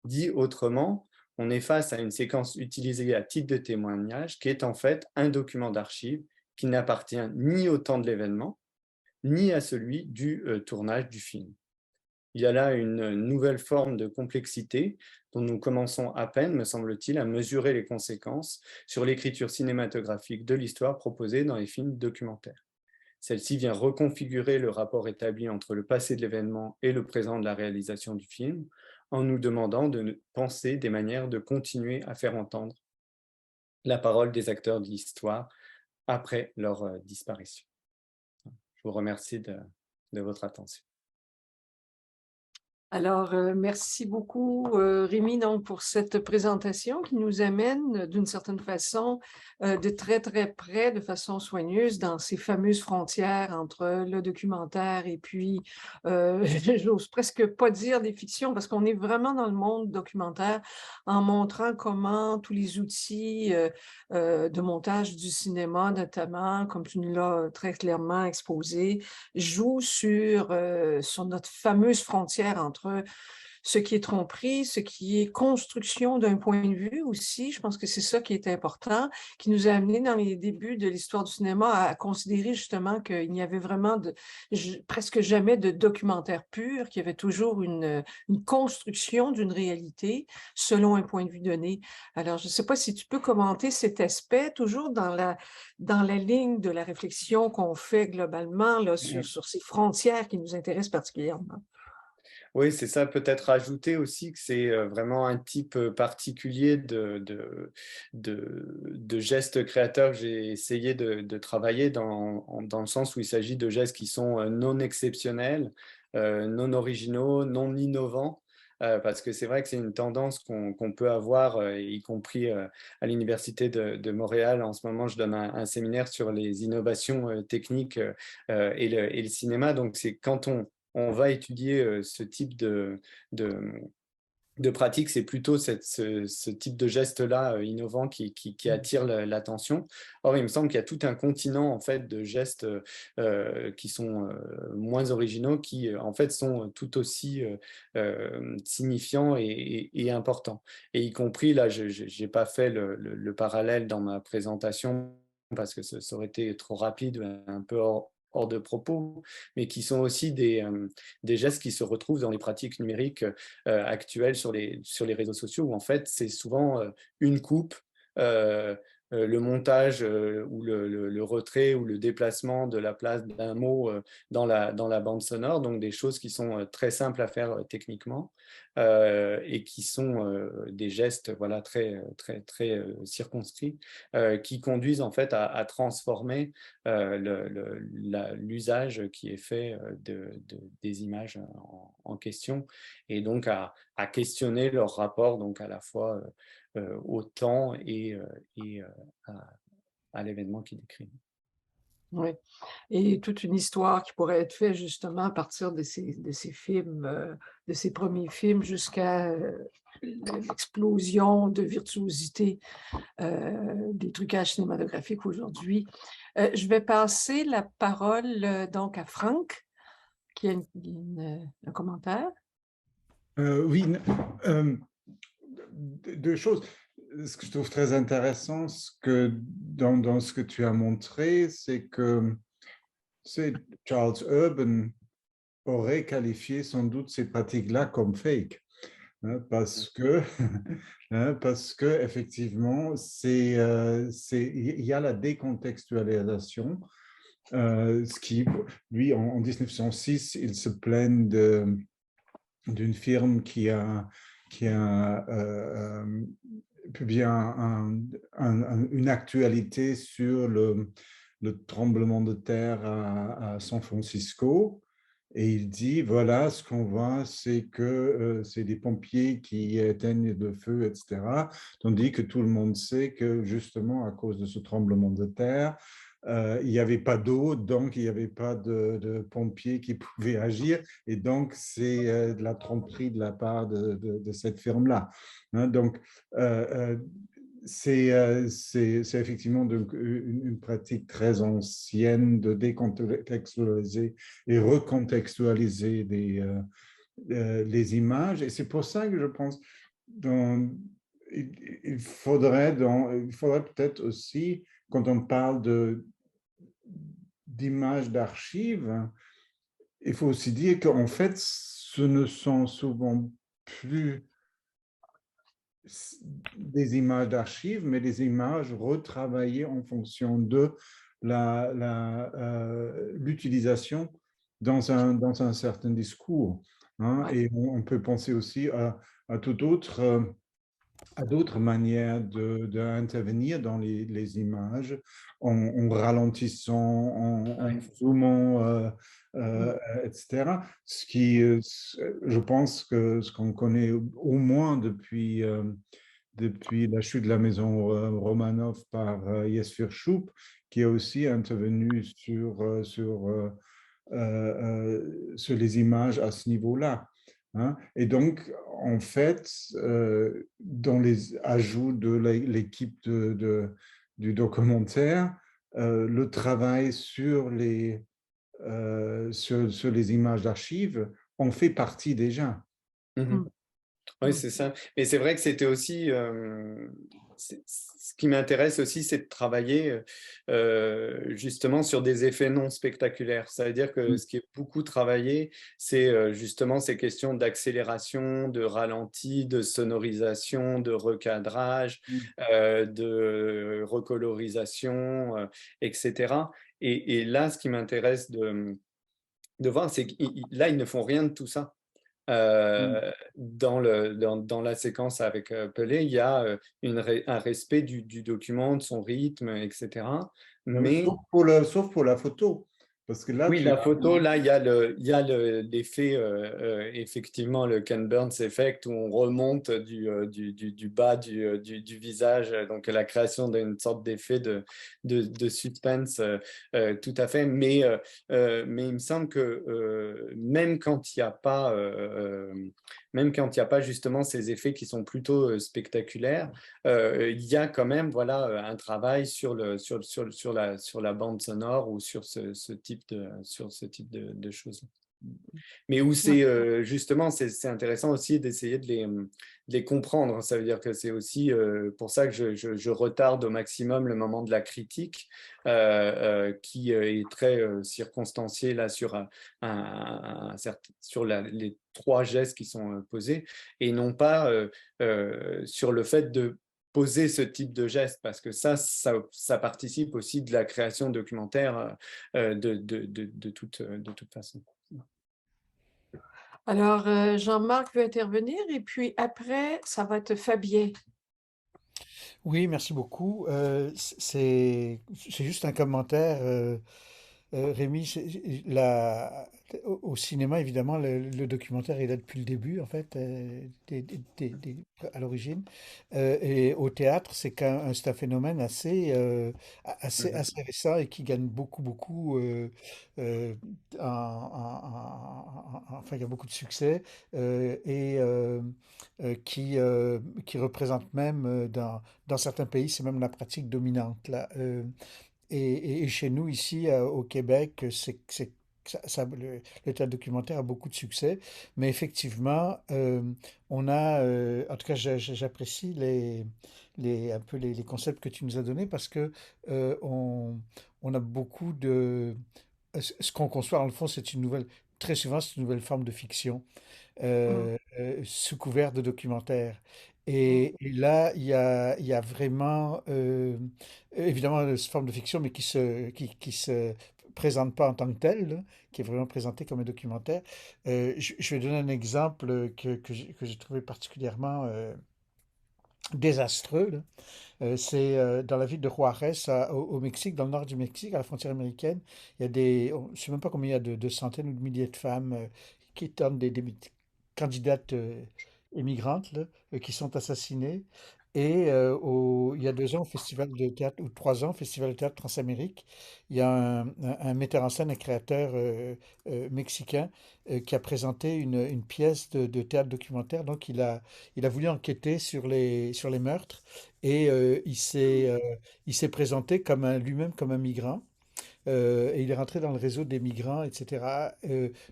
Dit autrement, on est face à une séquence utilisée à titre de témoignage qui est en fait un document d'archives qui n'appartient ni au temps de l'événement, ni à celui du tournage du film. Il y a là une nouvelle forme de complexité dont nous commençons à peine, me semble-t-il, à mesurer les conséquences sur l'écriture cinématographique de l'histoire proposée dans les films documentaires. Celle-ci vient reconfigurer le rapport établi entre le passé de l'événement et le présent de la réalisation du film, en nous demandant de penser des manières de continuer à faire entendre la parole des acteurs de l'histoire après leur disparition. Je vous remercie de votre attention. Alors, merci beaucoup, Rémi, donc, pour cette présentation qui nous amène d'une certaine façon de très, très près, de façon soigneuse, dans ces fameuses frontières entre le documentaire et puis, j'ose presque pas dire des fictions, parce qu'on est vraiment dans le monde documentaire, en montrant comment tous les outils de montage du cinéma, notamment, comme tu nous l'as très clairement exposé, jouent sur notre fameuse frontière entre ce qui est tromperie, ce qui est construction d'un point de vue aussi. Je pense que c'est ça qui est important, qui nous a amené dans les débuts de l'histoire du cinéma à considérer justement qu'il n'y avait vraiment presque jamais de documentaire pur, qu'il y avait toujours une construction d'une réalité selon un point de vue donné. Alors, je ne sais pas si tu peux commenter cet aspect, toujours dans la ligne de la réflexion qu'on fait globalement là, sur ces frontières qui nous intéressent particulièrement. Oui, c'est ça, peut-être rajouter aussi que c'est vraiment un type particulier de gestes créateurs que j'ai essayé de travailler dans le sens où il s'agit de gestes qui sont non exceptionnels, non originaux, non innovants, parce que c'est vrai que c'est une tendance qu'on peut avoir, y compris à l'Université de Montréal. En ce moment, je donne un séminaire sur les innovations techniques et le cinéma. Donc, c'est quand on va étudier ce type de pratique, c'est plutôt ce type de geste-là innovant qui attire l'attention. Or, il me semble qu'il y a tout un continent en fait, de gestes qui sont moins originaux, qui en fait sont tout aussi signifiants et importants. Et y compris, là, je n'ai pas fait le parallèle dans ma présentation parce que ça aurait été trop rapide, un peu hors de propos, mais qui sont aussi des gestes qui se retrouvent dans les pratiques numériques actuelles sur les réseaux sociaux, où en fait, c'est souvent une coupe, le montage ou le retrait ou le déplacement de la place d'un mot dans la bande sonore, donc des choses qui sont très simples à faire techniquement et qui sont des gestes voilà, très circonscrits qui conduisent en fait à transformer l'usage qui est fait des images en question et donc à questionner leur rapport donc à la fois au temps et à l'événement qu'ils décrivent. Oui, et toute une histoire qui pourrait être faite justement à partir de ces films, de ces premiers films jusqu'à l'explosion de virtuosité des trucages cinématographiques aujourd'hui. Je vais passer la parole donc à Franck, qui a un commentaire. Oui, deux choses. Ce que je trouve très intéressant dans ce que tu as montré, c'est que Charles Urban aurait qualifié sans doute ces pratiques-là comme fake. parce que, parce que effectivement, il y a la décontextualisation. Ce qui, lui, en 1906, il se plaint d'une firme qui a publié une actualité sur le tremblement de terre à San Francisco. Et il dit, voilà, ce qu'on voit, c'est que c'est des pompiers qui éteignent le feu, etc. Tandis que tout le monde sait que justement, à cause de ce tremblement de terre, il n'y avait pas d'eau, donc il n'y avait pas de pompiers qui pouvaient agir. Et donc, c'est de la tromperie de la part de cette firme-là. Donc, c'est effectivement une pratique très ancienne de décontextualiser et recontextualiser les images. Et c'est pour ça que je pense il faudrait peut-être aussi, quand on parle d'images d'archives, il faut aussi dire qu'en fait, ce ne sont souvent plus des images d'archives, mais des images retravaillées en fonction de l'utilisation dans un certain discours. Et on peut penser aussi à d'autres manières d'intervenir dans les images, en ralentissant, en zoomant, etc. Ce qui, je pense que ce qu'on connaît au moins depuis la chute de la maison Romanov par Jesper Schupp, qui a aussi intervenu sur les images à ce niveau-là. Et donc, en fait, dans les ajouts de l'équipe du documentaire, le travail sur les images d'archives en fait partie déjà. Oui, c'est ça. Mais c'est vrai que c'était aussi, ce qui m'intéresse aussi, c'est de travailler justement sur des effets non spectaculaires. Ça veut dire que ce qui est beaucoup travaillé, c'est justement ces questions d'accélération, de ralenti, de sonorisation, de recadrage, de recolorisation, etc. Et là, ce qui m'intéresse de voir, c'est que là, ils ne font rien de tout ça. Dans la séquence avec Pelé, il y a un respect du document, de son rythme, etc. Mais sauf pour la photo. Parce que là, oui, la photo, là, il y a l'effet, effectivement, le Ken Burns effect, où on remonte du bas du visage, donc la création d'une sorte d'effet de suspense, tout à fait. Mais il me semble que même quand il n'y a pas, justement ces effets qui sont plutôt spectaculaires, il y a quand même, voilà, un travail sur la bande sonore ou sur ce type de choses. Mais où c'est justement, c'est intéressant aussi d'essayer de les comprendre. Ça veut dire que c'est aussi pour ça que je retarde au maximum le moment de la critique, qui est très circonstancié là sur les 3 gestes qui sont posés, et non pas sur le fait de poser ce type de geste, parce que ça participe aussi de la création documentaire de toute façon. Alors, Jean-Marc veut intervenir et puis après, ça va être Fabien. Oui, merci beaucoup. C'est juste un commentaire. Rémi, au cinéma, évidemment, le documentaire est là depuis le début, en fait, à l'origine. Et au théâtre, c'est un phénomène assez récent et qui gagne beaucoup, beaucoup. Enfin, il y a beaucoup de succès qui représente même dans certains pays, c'est même la pratique dominante là. Et chez nous, ici, au Québec, le théâtre documentaire a beaucoup de succès. Mais effectivement, en tout cas, j'apprécie un peu les concepts que tu nous as donnés parce que on a beaucoup de... Ce qu'on conçoit, en le fond, très souvent, c'est une nouvelle forme de fiction. sous couvert de documentaire. Et là, il y a vraiment, évidemment, une forme de fiction, mais qui se présente pas en tant que telle, là, qui est vraiment présenté comme un documentaire. Je vais donner un exemple que j'ai trouvé particulièrement désastreux, là. C'est dans la ville de Juarez, au Mexique, dans le nord du Mexique, à la frontière américaine. Il y a je ne sais même pas combien il y a de centaines ou de milliers de femmes qui tentent des candidates émigrantes là, qui sont assassinées. Et il y a 2 ans, au Festival de théâtre, ou 3 ans, au Festival de théâtre Transamérique, il y a un metteur en scène, un créateur mexicain qui a présenté une pièce de théâtre documentaire. Donc, il a voulu enquêter sur les meurtres et il s'est présenté comme lui-même comme un migrant. Et il est rentré dans le réseau des migrants, etc.,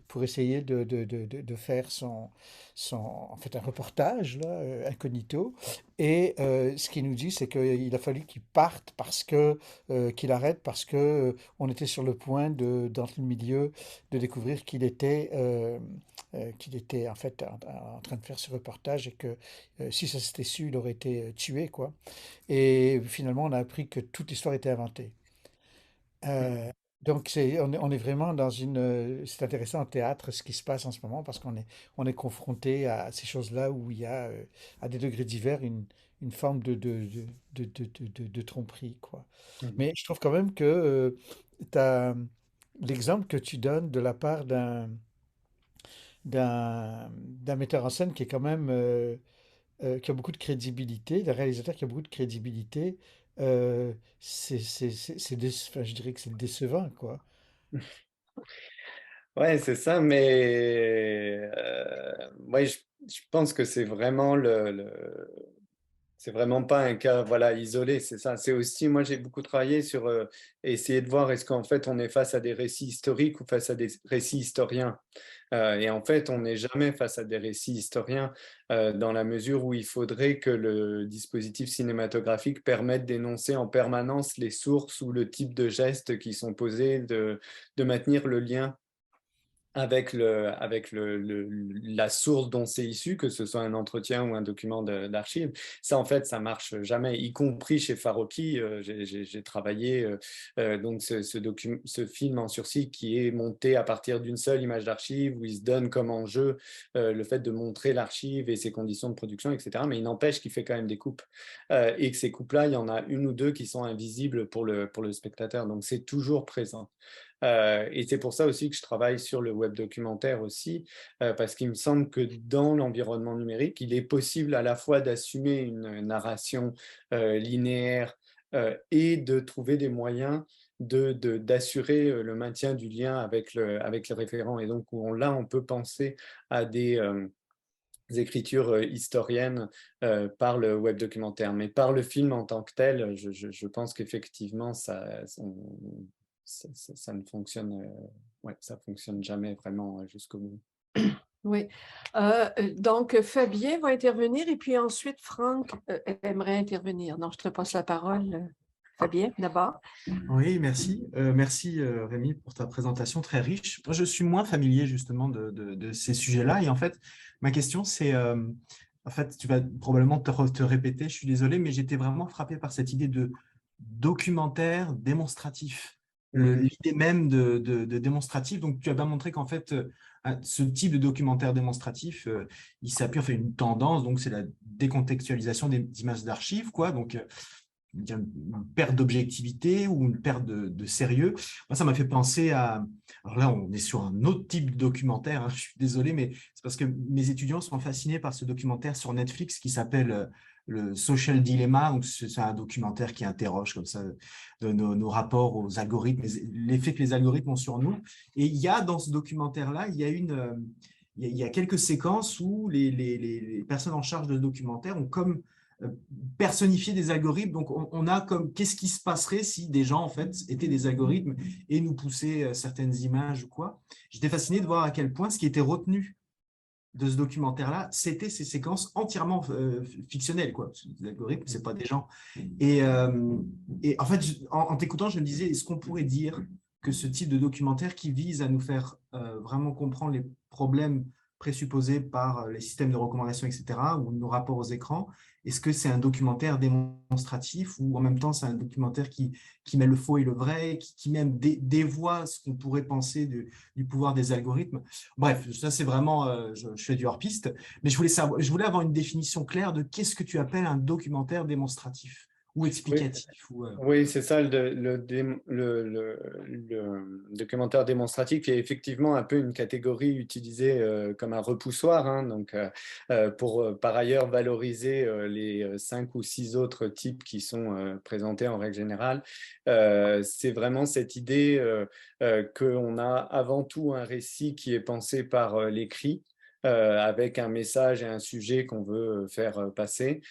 pour essayer de faire en fait, un reportage là, incognito. Et ce qu'il nous dit, c'est qu'il a fallu qu'il parte qu'il arrête parce que on était sur le point dans le milieu de découvrir qu'il était en fait en train de faire ce reportage et que si ça s'était su, il aurait été tué, quoi. Et finalement, on a appris que toute l'histoire était inventée. Euh, donc, on est vraiment dans c'est intéressant en théâtre ce qui se passe en ce moment parce on est confronté à ces choses-là où il y a, à des degrés divers, une forme de tromperie, quoi. Mhm. Mais je trouve quand même que l'exemple que tu donnes de la part d'un metteur en scène qui est quand même qui a beaucoup de crédibilité, d'un réalisateur qui a beaucoup de crédibilité, euh, enfin, je dirais que c'est décevant, quoi. Ouais, c'est ça, mais ouais, je pense que c'est vraiment c'est vraiment pas un cas voilà, isolé, c'est ça. C'est aussi, moi j'ai beaucoup travaillé sur essayer de voir est-ce qu'en fait on est face à des récits historiques ou face à des récits historiens. Et en fait, on n'est jamais face à des récits historiens dans la mesure où il faudrait que le dispositif cinématographique permette d'énoncer en permanence les sources ou le type de gestes qui sont posés, de maintenir le lien avec la source dont c'est issu, que ce soit un entretien ou un document d'archives. Ça, en fait, ça marche jamais, y compris chez Farocki. J'ai travaillé donc ce film en sursis qui est monté à partir d'une seule image d'archive, où il se donne comme enjeu le fait de montrer l'archive et ses conditions de production, etc. Mais il n'empêche qu'il fait quand même des coupes. Et que ces coupes-là, il y en a une ou deux qui sont invisibles pour le spectateur. Donc, c'est toujours présent. Et c'est pour ça aussi que je travaille sur le web documentaire aussi, parce qu'il me semble que dans l'environnement numérique, il est possible à la fois d'assumer une narration linéaire et de trouver des moyens d'assurer le maintien du lien avec le référent. Et donc, là, on peut penser à des écritures historiennes par le web documentaire. Mais par le film en tant que tel, je pense qu'effectivement, ça ne fonctionne, ouais, ça fonctionne jamais vraiment jusqu'au bout. Oui. Donc, Fabien va intervenir et puis ensuite, Franck aimerait intervenir. Donc, je te passe la parole, Fabien, d'abord. Oui, merci. Merci, Rémi, pour ta présentation très riche. Moi, je suis moins familier justement de ces sujets-là. Et en fait, ma question, c'est, en fait, tu vas probablement te répéter, je suis désolé, mais j'étais vraiment frappé par cette idée de documentaire démonstratif. L'idée même de démonstratif. Donc, tu as bien montré qu'en fait, ce type de documentaire démonstratif, il s'appuie, enfin, une tendance, donc c'est la décontextualisation des images d'archives, quoi. Donc, une perte d'objectivité ou une perte de sérieux. Moi, ça m'a fait penser à... Alors là, on est sur un autre type de documentaire, hein, je suis désolé, mais c'est parce que mes étudiants sont fascinés par ce documentaire sur Netflix qui s'appelle le Social Dilemma. Donc, c'est un documentaire qui interroge comme ça nos rapports aux algorithmes, l'effet que les algorithmes ont sur nous. Et il y a dans ce documentaire-là, il y a quelques séquences où les personnes en charge de ce documentaire ont comme personnifier des algorithmes. Donc, on a comme qu'est-ce qui se passerait si des gens, en fait, étaient des algorithmes et nous poussaient certaines images ou quoi. J'étais fasciné de voir à quel point ce qui était retenu de ce documentaire-là, c'était ces séquences entièrement fictionnelles, quoi. Les algorithmes, c'est pas des gens. Et en fait, en t'écoutant, je me disais, est-ce qu'on pourrait dire que ce type de documentaire qui vise à nous faire vraiment comprendre les problèmes présupposés par les systèmes de recommandation, etc., ou nos rapports aux écrans? Est-ce que c'est un documentaire démonstratif ou en même temps c'est un documentaire qui met le faux et le vrai, qui même dévoie ce qu'on pourrait penser du pouvoir des algorithmes? Bref, ça c'est vraiment, je fais du hors-piste, mais je voulais avoir une définition claire de qu'est-ce que tu appelles un documentaire démonstratif ou explicatif. Oui, c'est ça, le documentaire démonstratif qui est effectivement un peu une catégorie utilisée comme un repoussoir, hein, donc, pour par ailleurs valoriser les 5 ou 6 autres types qui sont présentés en règle générale. C'est vraiment cette idée qu'on a avant tout un récit qui est pensé par l'écrit, avec un message et un sujet qu'on veut faire passer.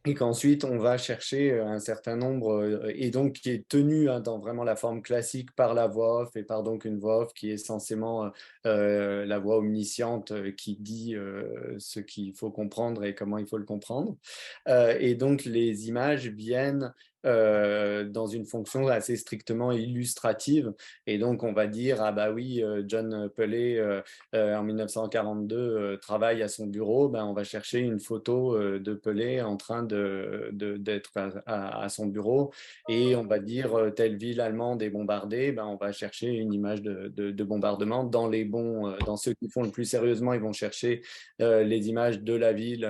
Et qu'ensuite, on va chercher un certain nombre, et donc qui est tenu dans vraiment la forme classique par la voix off, et par donc une voix off qui est censément la voix omnisciente qui dit ce qu'il faut comprendre et comment il faut le comprendre. Et donc, les images viennent dans une fonction assez strictement illustrative. Et donc, on va dire, ah bah oui, John Pelé, en 1942, travaille à son bureau, ben, on va chercher une photo de Pelé en train d'être à son bureau. Et on va dire, telle ville allemande est bombardée, ben, on va chercher une image de bombardement. Dans ceux qui font le plus sérieusement, ils vont chercher les images de la ville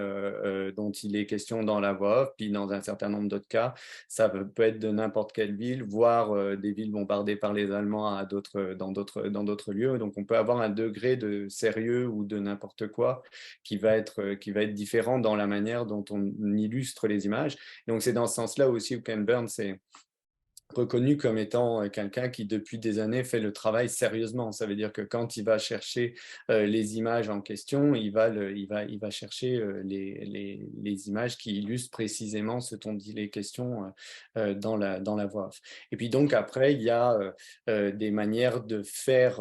dont il est question dans la voix off. Puis dans un certain nombre d'autres cas, ça peut être de n'importe quelle ville, voire des villes bombardées par les Allemands dans d'autres lieux. Donc, on peut avoir un degré de sérieux ou de n'importe quoi qui va être différent dans la manière dont on illustre les images. Donc, c'est dans ce sens-là aussi où Ken Burns est reconnu comme étant quelqu'un qui, depuis des années, fait le travail sérieusement. Ça veut dire que quand il va chercher les images en question, il va chercher les images qui illustrent précisément ce dont il est question dans la voix off. Et puis donc, après, il y a des manières de faire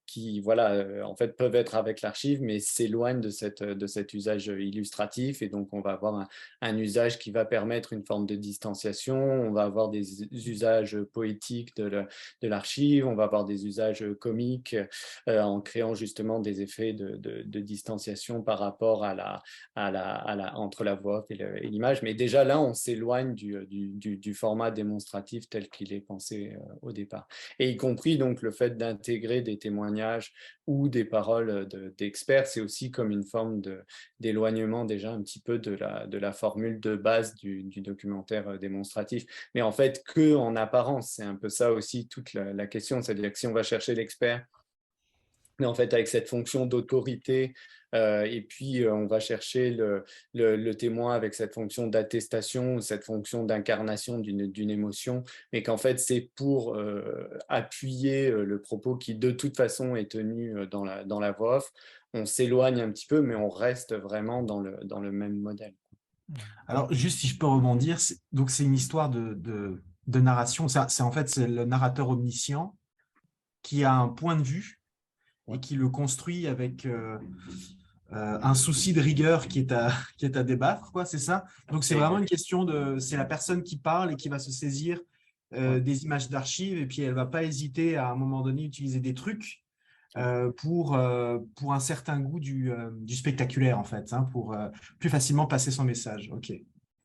qui, voilà, en fait, peuvent être avec l'archive, mais s'éloignent de cet usage illustratif. Et donc, on va avoir un usage qui va permettre une forme de distanciation. On va avoir des usages poétiques de l'archive, on va avoir des usages comiques en créant justement des effets de distanciation par rapport entre la voix off et l'image. Mais déjà là, on s'éloigne du format démonstratif tel qu'il est pensé au départ. Et y compris donc le fait d'intégrer des témoignages ou des paroles d'experts, c'est aussi comme une forme d'éloignement déjà un petit peu de la formule de base du documentaire démonstratif. Mais en fait, que en apparence, c'est un peu ça aussi toute la question. C'est-à-dire que si on va chercher l'expert, mais en fait avec cette fonction d'autorité, et puis on va chercher le témoin avec cette fonction d'attestation, cette fonction d'incarnation d'une émotion, mais qu'en fait c'est pour appuyer le propos qui de toute façon est tenu dans la voix off. On s'éloigne un petit peu, mais on reste vraiment dans le même modèle. Alors, juste si je peux rebondir, donc c'est une histoire de narration. En fait, c'est le narrateur omniscient qui a un point de vue et qui le construit avec un souci de rigueur qui est à débattre, quoi, c'est ça? Donc, c'est vraiment une question c'est la personne qui parle et qui va se saisir des images d'archives, et puis elle ne va pas hésiter à un moment donné utiliser des trucs pour un certain goût du spectaculaire, en fait, hein, pour plus facilement passer son message. OK.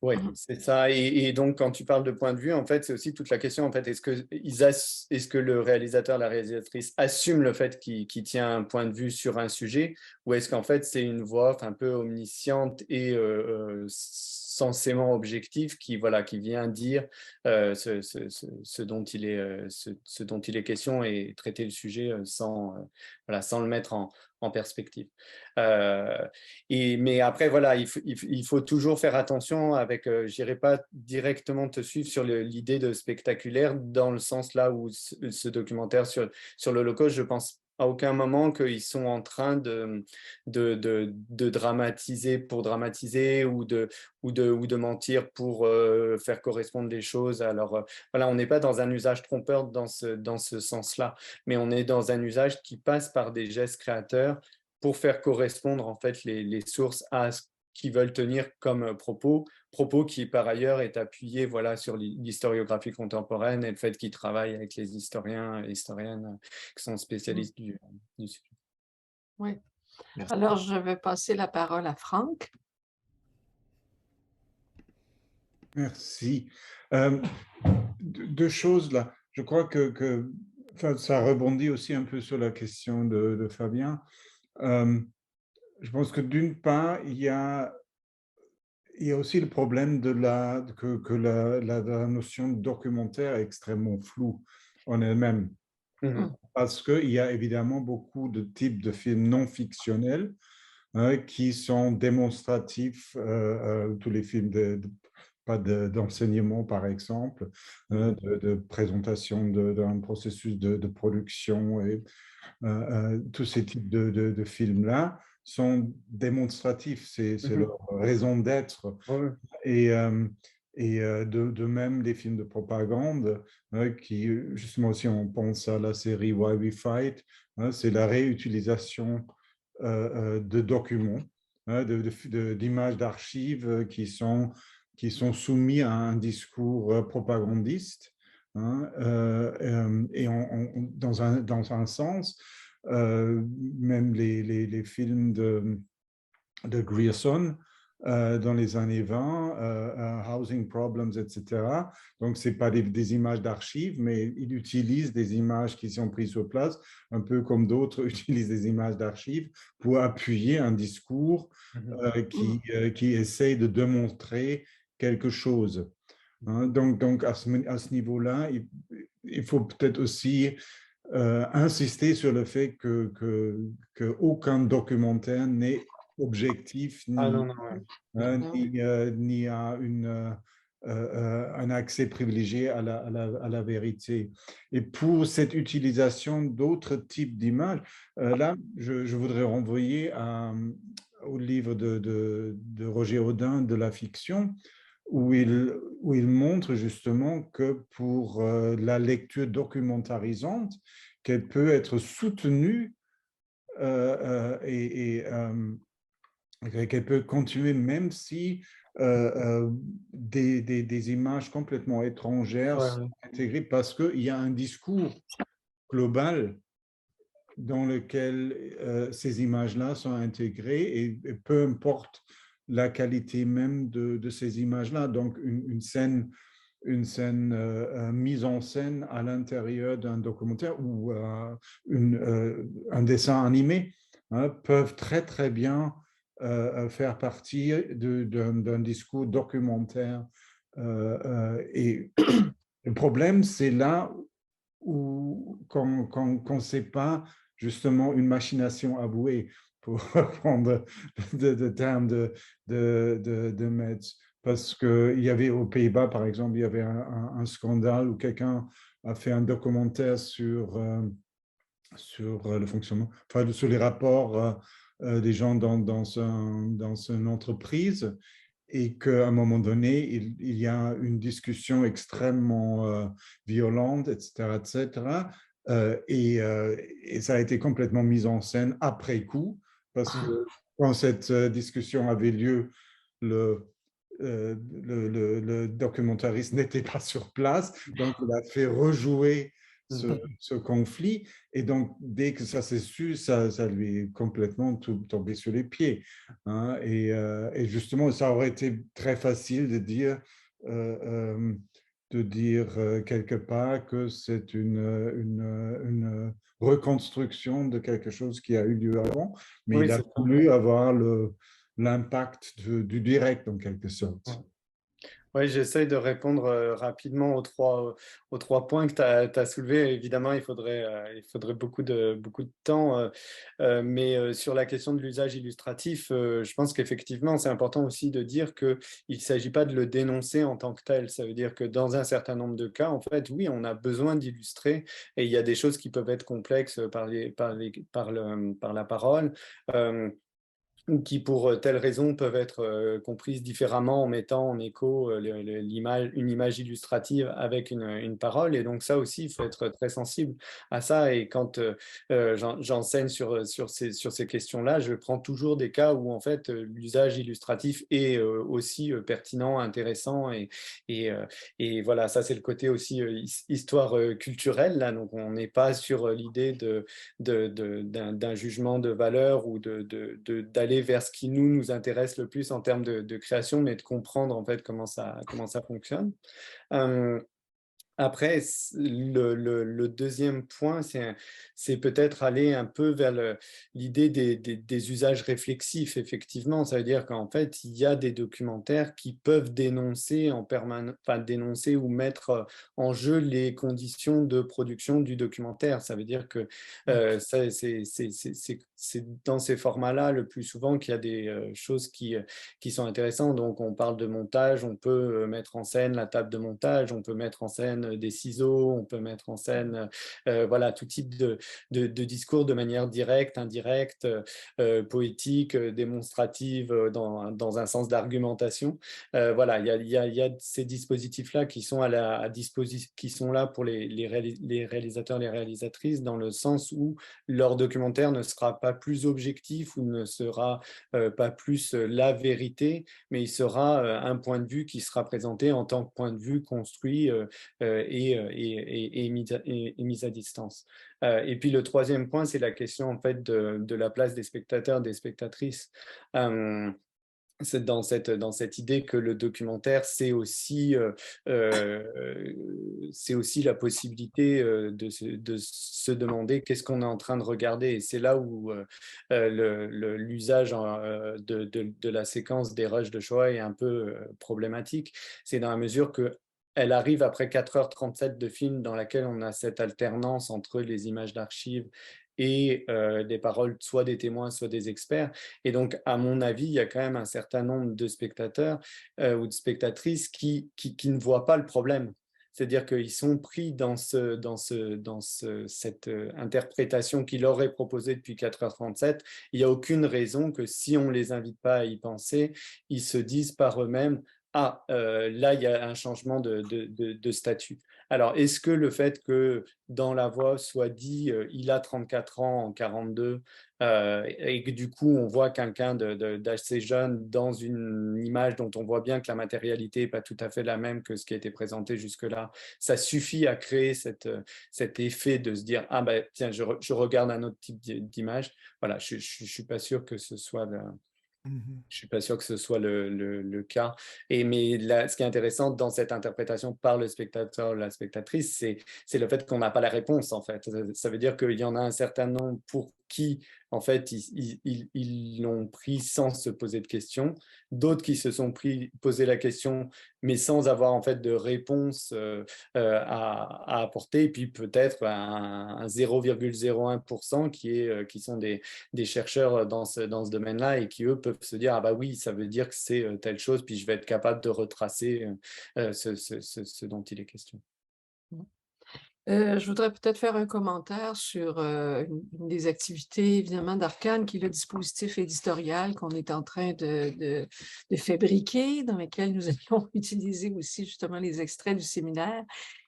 Oui, c'est ça. Et donc, quand tu parles de point de vue, en fait, c'est aussi toute la question, en fait, est-ce que le réalisateur, la réalisatrice assume le fait qu'il tient un point de vue sur un sujet, ou est-ce qu'en fait, c'est une voix off un peu omnisciente et censément objective qui vient dire ce dont il est question et traiter le sujet sans le mettre en perspective. Mais après, voilà, il faut toujours faire attention avec, je n'irai pas directement te suivre sur l'idée de spectaculaire, dans le sens là où ce documentaire sur l'Holocauste, je pense à aucun moment qu'ils sont en train de dramatiser pour dramatiser ou de mentir pour faire correspondre les choses. Alors voilà, on n'est pas dans un usage trompeur dans ce sens-là, mais on est dans un usage qui passe par des gestes créateurs pour faire correspondre en fait les sources à ce qu'ils veulent tenir comme propos qui par ailleurs est appuyé sur l'historiographie contemporaine et le fait qu'ils travaillent avec les historiens et historiennes qui sont spécialistes du sujet. Oui. Merci. Alors, je vais passer la parole à Franck. Merci. Deux choses là. Je crois que enfin, ça rebondit aussi un peu sur la question de Fabien. Je pense que d'une part, il y a aussi le problème que la notion de documentaire est extrêmement floue en elle-même. Parce qu'il y a évidemment beaucoup de types de films non fictionnels qui sont démonstratifs, tous les films pas d'enseignement, par exemple, de présentation d'un processus de production et tous ces types de films-là sont démonstratifs, c'est leur raison d'être. De même, des films de propagande, qui, justement, si on pense à la série Why We Fight, c'est la réutilisation de documents, d'images d'archives qui sont soumis à un discours propagandiste. Et dans un sens, même les films de Grierson dans les années 20, Housing Problems, etc. Donc, ce n'est pas des images d'archives, mais il utilise des images qui sont prises sur place, un peu comme d'autres utilisent des images d'archives pour appuyer un discours qui essaye de démontrer quelque chose. Donc à ce niveau-là, il faut peut-être aussi insister sur le fait qu'aucun documentaire n'est objectif ni a un accès privilégié à la vérité. Et pour cette utilisation d'autres types d'images, là, je voudrais renvoyer au livre de Roger Audin de la fiction, où il montre justement que pour la lecture documentarisante, qu'elle peut être soutenue et qu'elle peut continuer même si des images complètement étrangères sont intégrées, parce qu'il y a un discours global dans lequel ces images-là sont intégrées et peu importe la qualité même de ces images-là. Donc, une scène mise en scène à l'intérieur d'un documentaire ou un dessin animé peuvent très, très bien faire partie d'un discours documentaire. Et le problème, c'est là où qu'on ne sait pas justement une machination avouée, pour reprendre de termes de Metz. Parce qu'il y avait aux Pays-Bas, par exemple, il y avait un scandale où quelqu'un a fait un documentaire sur le fonctionnement, enfin, sur les rapports des gens dans une entreprise, et qu'à un moment donné, il y a une discussion extrêmement violente, etc., etc. Et ça a été complètement mis en scène après coup, parce que quand cette discussion avait lieu, le documentariste n'était pas sur place, donc il a fait rejouer ce conflit. Et donc, dès que ça s'est su, ça lui est complètement tombé sur les pieds. Et justement, ça aurait été très facile de dire quelque part que c'est une reconstruction de quelque chose qui a eu lieu avant, mais il a voulu avoir l'impact du direct, en quelque sorte. Oui, j'essaye de répondre rapidement aux trois points que tu as soulevés. Évidemment, il faudrait beaucoup de temps, mais sur la question de l'usage illustratif, je pense qu'effectivement, c'est important aussi de dire qu'il ne s'agit pas de le dénoncer en tant que tel. Ça veut dire que dans un certain nombre de cas, en fait, oui, on a besoin d'illustrer, et il y a des choses qui peuvent être complexes par la parole. ou qui, pour telle raison, peuvent être comprises différemment en mettant en écho une image illustrative avec une parole. Et donc ça aussi, il faut être très sensible à ça. Et quand j'enseigne sur ces questions-là, je prends toujours des cas où en fait l'usage illustratif est aussi pertinent, intéressant. Et voilà, ça c'est le côté aussi histoire culturelle. Là. Donc on n'est pas sur l'idée d'un jugement de valeur ou d'aller vers ce qui nous intéresse le plus en termes de création, mais de comprendre en fait comment ça fonctionne. Après, le deuxième point, c'est peut-être aller un peu vers l'idée des usages réflexifs, effectivement. Ça veut dire qu'en fait, il y a des documentaires qui peuvent dénoncer en permanence, enfin, dénoncer ou mettre en jeu les conditions de production du documentaire. Ça veut dire que c'est dans ces formats-là le plus souvent qu'il y a des choses qui sont intéressantes. Donc, on parle de montage, on peut mettre en scène la table de montage, on peut mettre en scène des ciseaux, on peut mettre en scène voilà, tout type de discours de manière directe, indirecte, poétique, démonstrative, dans un sens d'argumentation. Voilà, il y a ces dispositifs-là qui sont qui sont là pour les réalisateurs, les réalisatrices, dans le sens où leur documentaire ne sera pas plus objectif ou ne sera pas plus la vérité, mais il sera un point de vue qui sera présenté en tant que point de vue construit et mis à distance. Et puis le troisième point, c'est la question en fait de la place des spectateurs, des spectatrices. C'est dans cette idée que le documentaire, c'est aussi la possibilité de se demander qu'est-ce qu'on est en train de regarder. Et c'est là où l'usage de la séquence des rushs de Shoah est un peu problématique. C'est dans la mesure que elle arrive après 4h37 de film dans laquelle on a cette alternance entre les images d'archives et des paroles, soit des témoins, soit des experts. Et donc, à mon avis, il y a quand même un certain nombre de spectateurs ou de spectatrices qui ne voient pas le problème. C'est-à-dire qu'ils sont pris dans cette interprétation qui leur est proposée depuis 4h37. Il n'y a aucune raison que si on ne les invite pas à y penser, ils se disent par eux-mêmes « Ah, là, il y a un changement de statut ». Alors, est-ce que le fait que dans la voix soit dit il a 34 ans en 42 et que du coup on voit quelqu'un d'assez jeune dans une image dont on voit bien que la matérialité n'est pas tout à fait la même que ce qui a été présenté jusque-là, ça suffit à créer cet effet de se dire ah ben tiens, je regarde un autre type d'image. Voilà, je ne suis pas sûr que ce soit Je suis pas sûr que ce soit le cas. Mais là, ce qui est intéressant dans cette interprétation par le spectateur, la spectatrice, c'est le fait qu'on n'a pas la réponse, en fait. Ça veut dire qu'il y en a un certain nombre pour qui, en fait, ils l'ont pris sans se poser de questions. D'autres qui se sont posé la question, mais sans avoir, en fait, de réponse à apporter. Et puis peut-être un 0,01% qui sont des chercheurs dans ce domaine-là et qui, eux, peuvent se dire « Ah bah oui, ça veut dire que c'est telle chose, puis je vais être capable de retracer ce dont il est question. » Je voudrais peut-être faire un commentaire sur une des activités, évidemment, d'Arcane, qui est le dispositif éditorial qu'on est en train de fabriquer, dans lequel nous allons utiliser aussi justement les extraits du séminaire,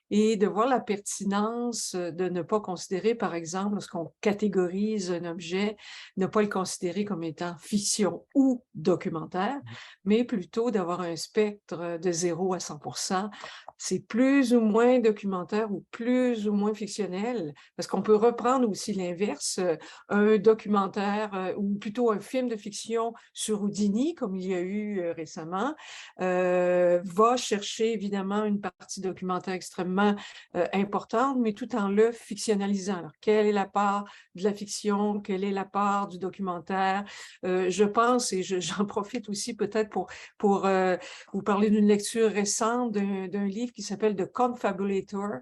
et de voir la pertinence de ne pas considérer, par exemple, lorsqu'on catégorise un objet, ne pas le considérer comme étant fiction ou documentaire, mais plutôt d'avoir un spectre de 0 à 100%. C'est plus ou moins documentaire ou plus ou moins fictionnel, parce qu'on peut reprendre aussi l'inverse, un documentaire ou plutôt un film de fiction sur Houdini, comme il y a eu récemment, va chercher évidemment une partie documentaire extrêmement importante, mais tout en le fictionnalisant. Alors, quelle est la part de la fiction? Quelle est la part du documentaire? Je pense, et j'en profite aussi peut-être pour vous parler d'une lecture récente d'un livre qui s'appelle The Confabulator,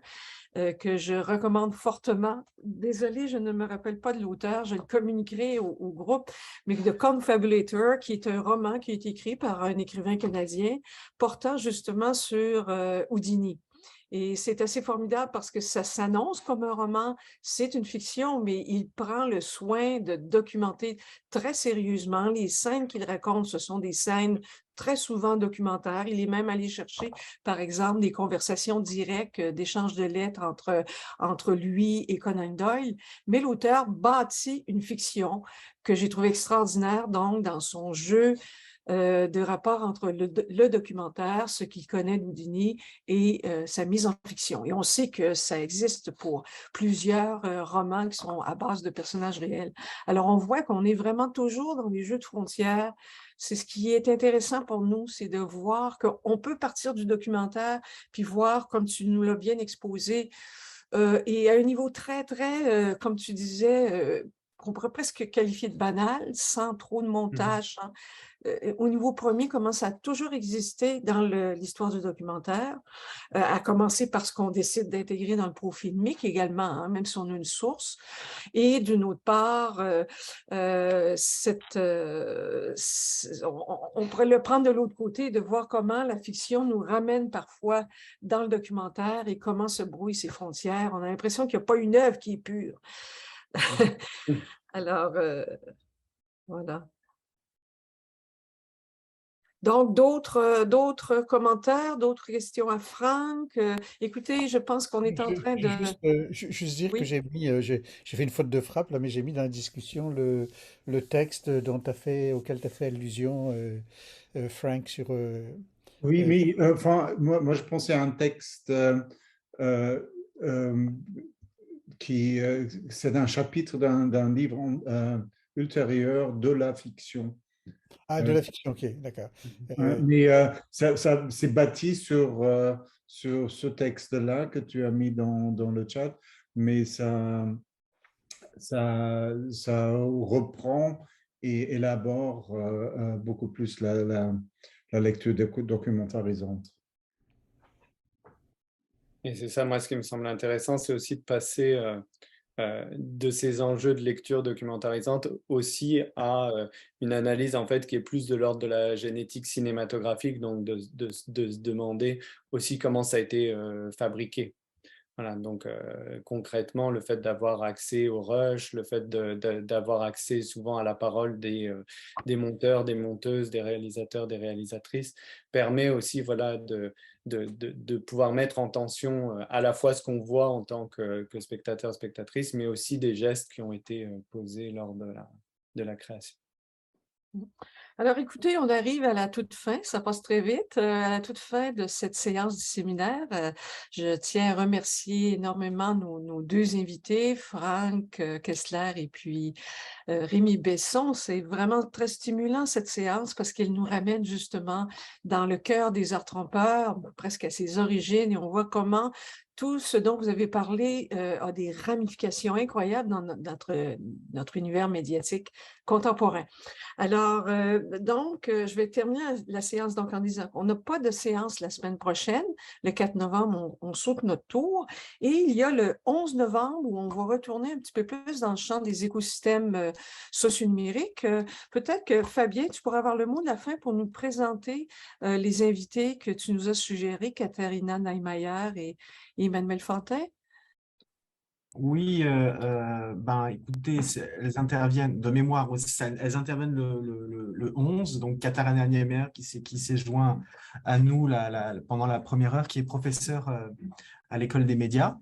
que je recommande fortement. Désolée, je ne me rappelle pas de l'auteur, je le communiquerai au groupe, mais The Confabulator, qui est un roman qui a été écrit par un écrivain canadien portant justement sur Houdini. Et c'est assez formidable parce que ça s'annonce comme un roman, c'est une fiction, mais il prend le soin de documenter très sérieusement. Les scènes qu'il raconte, ce sont des scènes très souvent documentaires. Il est même allé chercher, par exemple, des conversations directes, d'échanges de lettres entre lui et Conan Doyle. Mais l'auteur bâtit une fiction que j'ai trouvée extraordinaire, donc, dans son jeu de rapport entre le documentaire, ce qu'il connaît d'Houdini, et sa mise en fiction. Et on sait que ça existe pour plusieurs romans qui sont à base de personnages réels. Alors, on voit qu'on est vraiment toujours dans les jeux de frontières. C'est ce qui est intéressant pour nous, c'est de voir qu'on peut partir du documentaire, puis voir, comme tu nous l'as bien exposé, et à un niveau très, très, comme tu disais, qu'on pourrait presque qualifier de banal, sans trop de montage, au niveau premier, comment ça a toujours existé dans l'histoire du documentaire, à commencer par ce qu'on décide d'intégrer dans le pro-filmique également, hein, même si on a une source. Et d'une autre part, on pourrait le prendre de l'autre côté, de voir comment la fiction nous ramène parfois dans le documentaire et comment se brouillent ces frontières. On a l'impression qu'il n'y a pas une œuvre qui est pure. Alors, voilà. Donc, d'autres commentaires, d'autres questions à Franck? Écoutez, je pense qu'on est en train de... Juste dire que Oui. j'ai mis, j'ai fait une faute de frappe là, mais j'ai mis dans la discussion le texte auquel tu as fait allusion, Frank, sur. Oui, mais enfin, moi, je pensais à un texte euh, euh, c'est un chapitre d'un livre ultérieur de la fiction. Ah, de la fiction, ok, d'accord. Mais ça c'est bâti sur ce texte-là que tu as mis dans le chat, mais ça reprend et élabore beaucoup plus la lecture documentarisante. Et c'est ça, moi, ce qui me semble intéressant, c'est aussi de passer de ces enjeux de lecture documentarisante aussi à une analyse en fait qui est plus de l'ordre de la génétique cinématographique, donc de se demander aussi comment ça a été fabriqué. Voilà, donc concrètement, le fait d'avoir accès au rush, le fait d'avoir accès souvent à la parole des monteurs, des monteuses, des réalisateurs, des réalisatrices, permet aussi voilà, de pouvoir mettre en tension à la fois ce qu'on voit en tant que spectateur, spectatrice, mais aussi des gestes qui ont été posés lors de la création. Alors, écoutez, on arrive à la toute fin, ça passe très vite, à la toute fin de cette séance du séminaire. Je tiens à remercier énormément nos deux invités, Franck Kessler et puis Rémi Besson. C'est vraiment très stimulant cette séance parce qu'elle nous ramène justement dans le cœur des arts trompeurs, presque à ses origines, et on voit comment tout ce dont vous avez parlé a des ramifications incroyables dans notre univers médiatique contemporain. Alors, donc, je vais terminer la séance donc, en disant qu'on n'a pas de séance la semaine prochaine. Le 4 novembre, on saute notre tour. Et il y a le 11 novembre où on va retourner un petit peu plus dans le champ des écosystèmes socio-numériques. Peut-être que, Fabien, tu pourras avoir le mot de la fin pour nous présenter les invités que tu nous as suggérés, Katharina Neimeyer et Emmanuel Fantin. Oui, ben, écoutez, elles interviennent de mémoire aussi, elles interviennent le 11, donc Katharina Neimeyer qui s'est joint à nous pendant la première heure, qui est professeur à l'école des médias,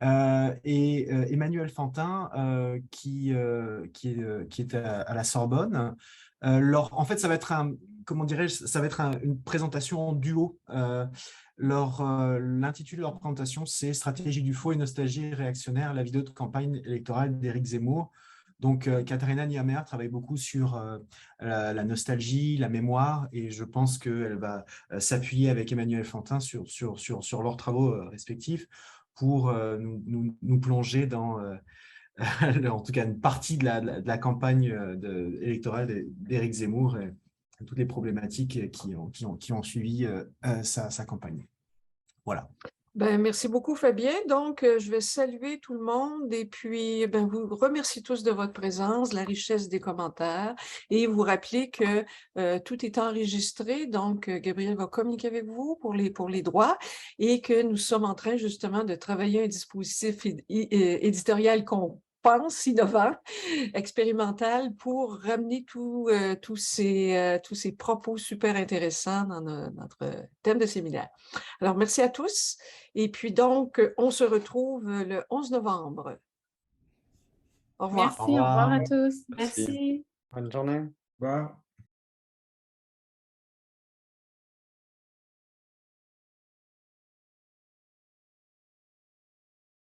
et Emmanuel Fantin qui est à la Sorbonne. En fait, ça va être comment dirais-je, ça va être une présentation en duo. L'intitulé de leur présentation, c'est « Stratégie du faux et nostalgie réactionnaire, la vidéo de campagne électorale d'Éric Zemmour ». Donc, Katharina Neimeyer travaille beaucoup sur la nostalgie, la mémoire, et je pense qu'elle va s'appuyer avec Emmanuel Fantin sur leurs travaux respectifs pour nous plonger dans, en tout cas, une partie de la campagne électorale d'Éric Zemmour et toutes les problématiques qui ont suivi sa campagne. Voilà. Ben, merci beaucoup, Fabien. Donc, je vais saluer tout le monde et puis vous remercie tous de votre présence, la richesse des commentaires et vous rappeler que tout est enregistré. Donc, Gabriel va communiquer avec vous pour les droits et que nous sommes en train justement de travailler un dispositif éditorial qu'on pense innovant, expérimental pour ramener tous ces propos super intéressants dans notre thème de séminaire. Alors, merci à tous. Et puis donc, on se retrouve le 11 novembre. Au revoir. Merci, au revoir à tous. Merci. Merci. Bonne journée. Au revoir.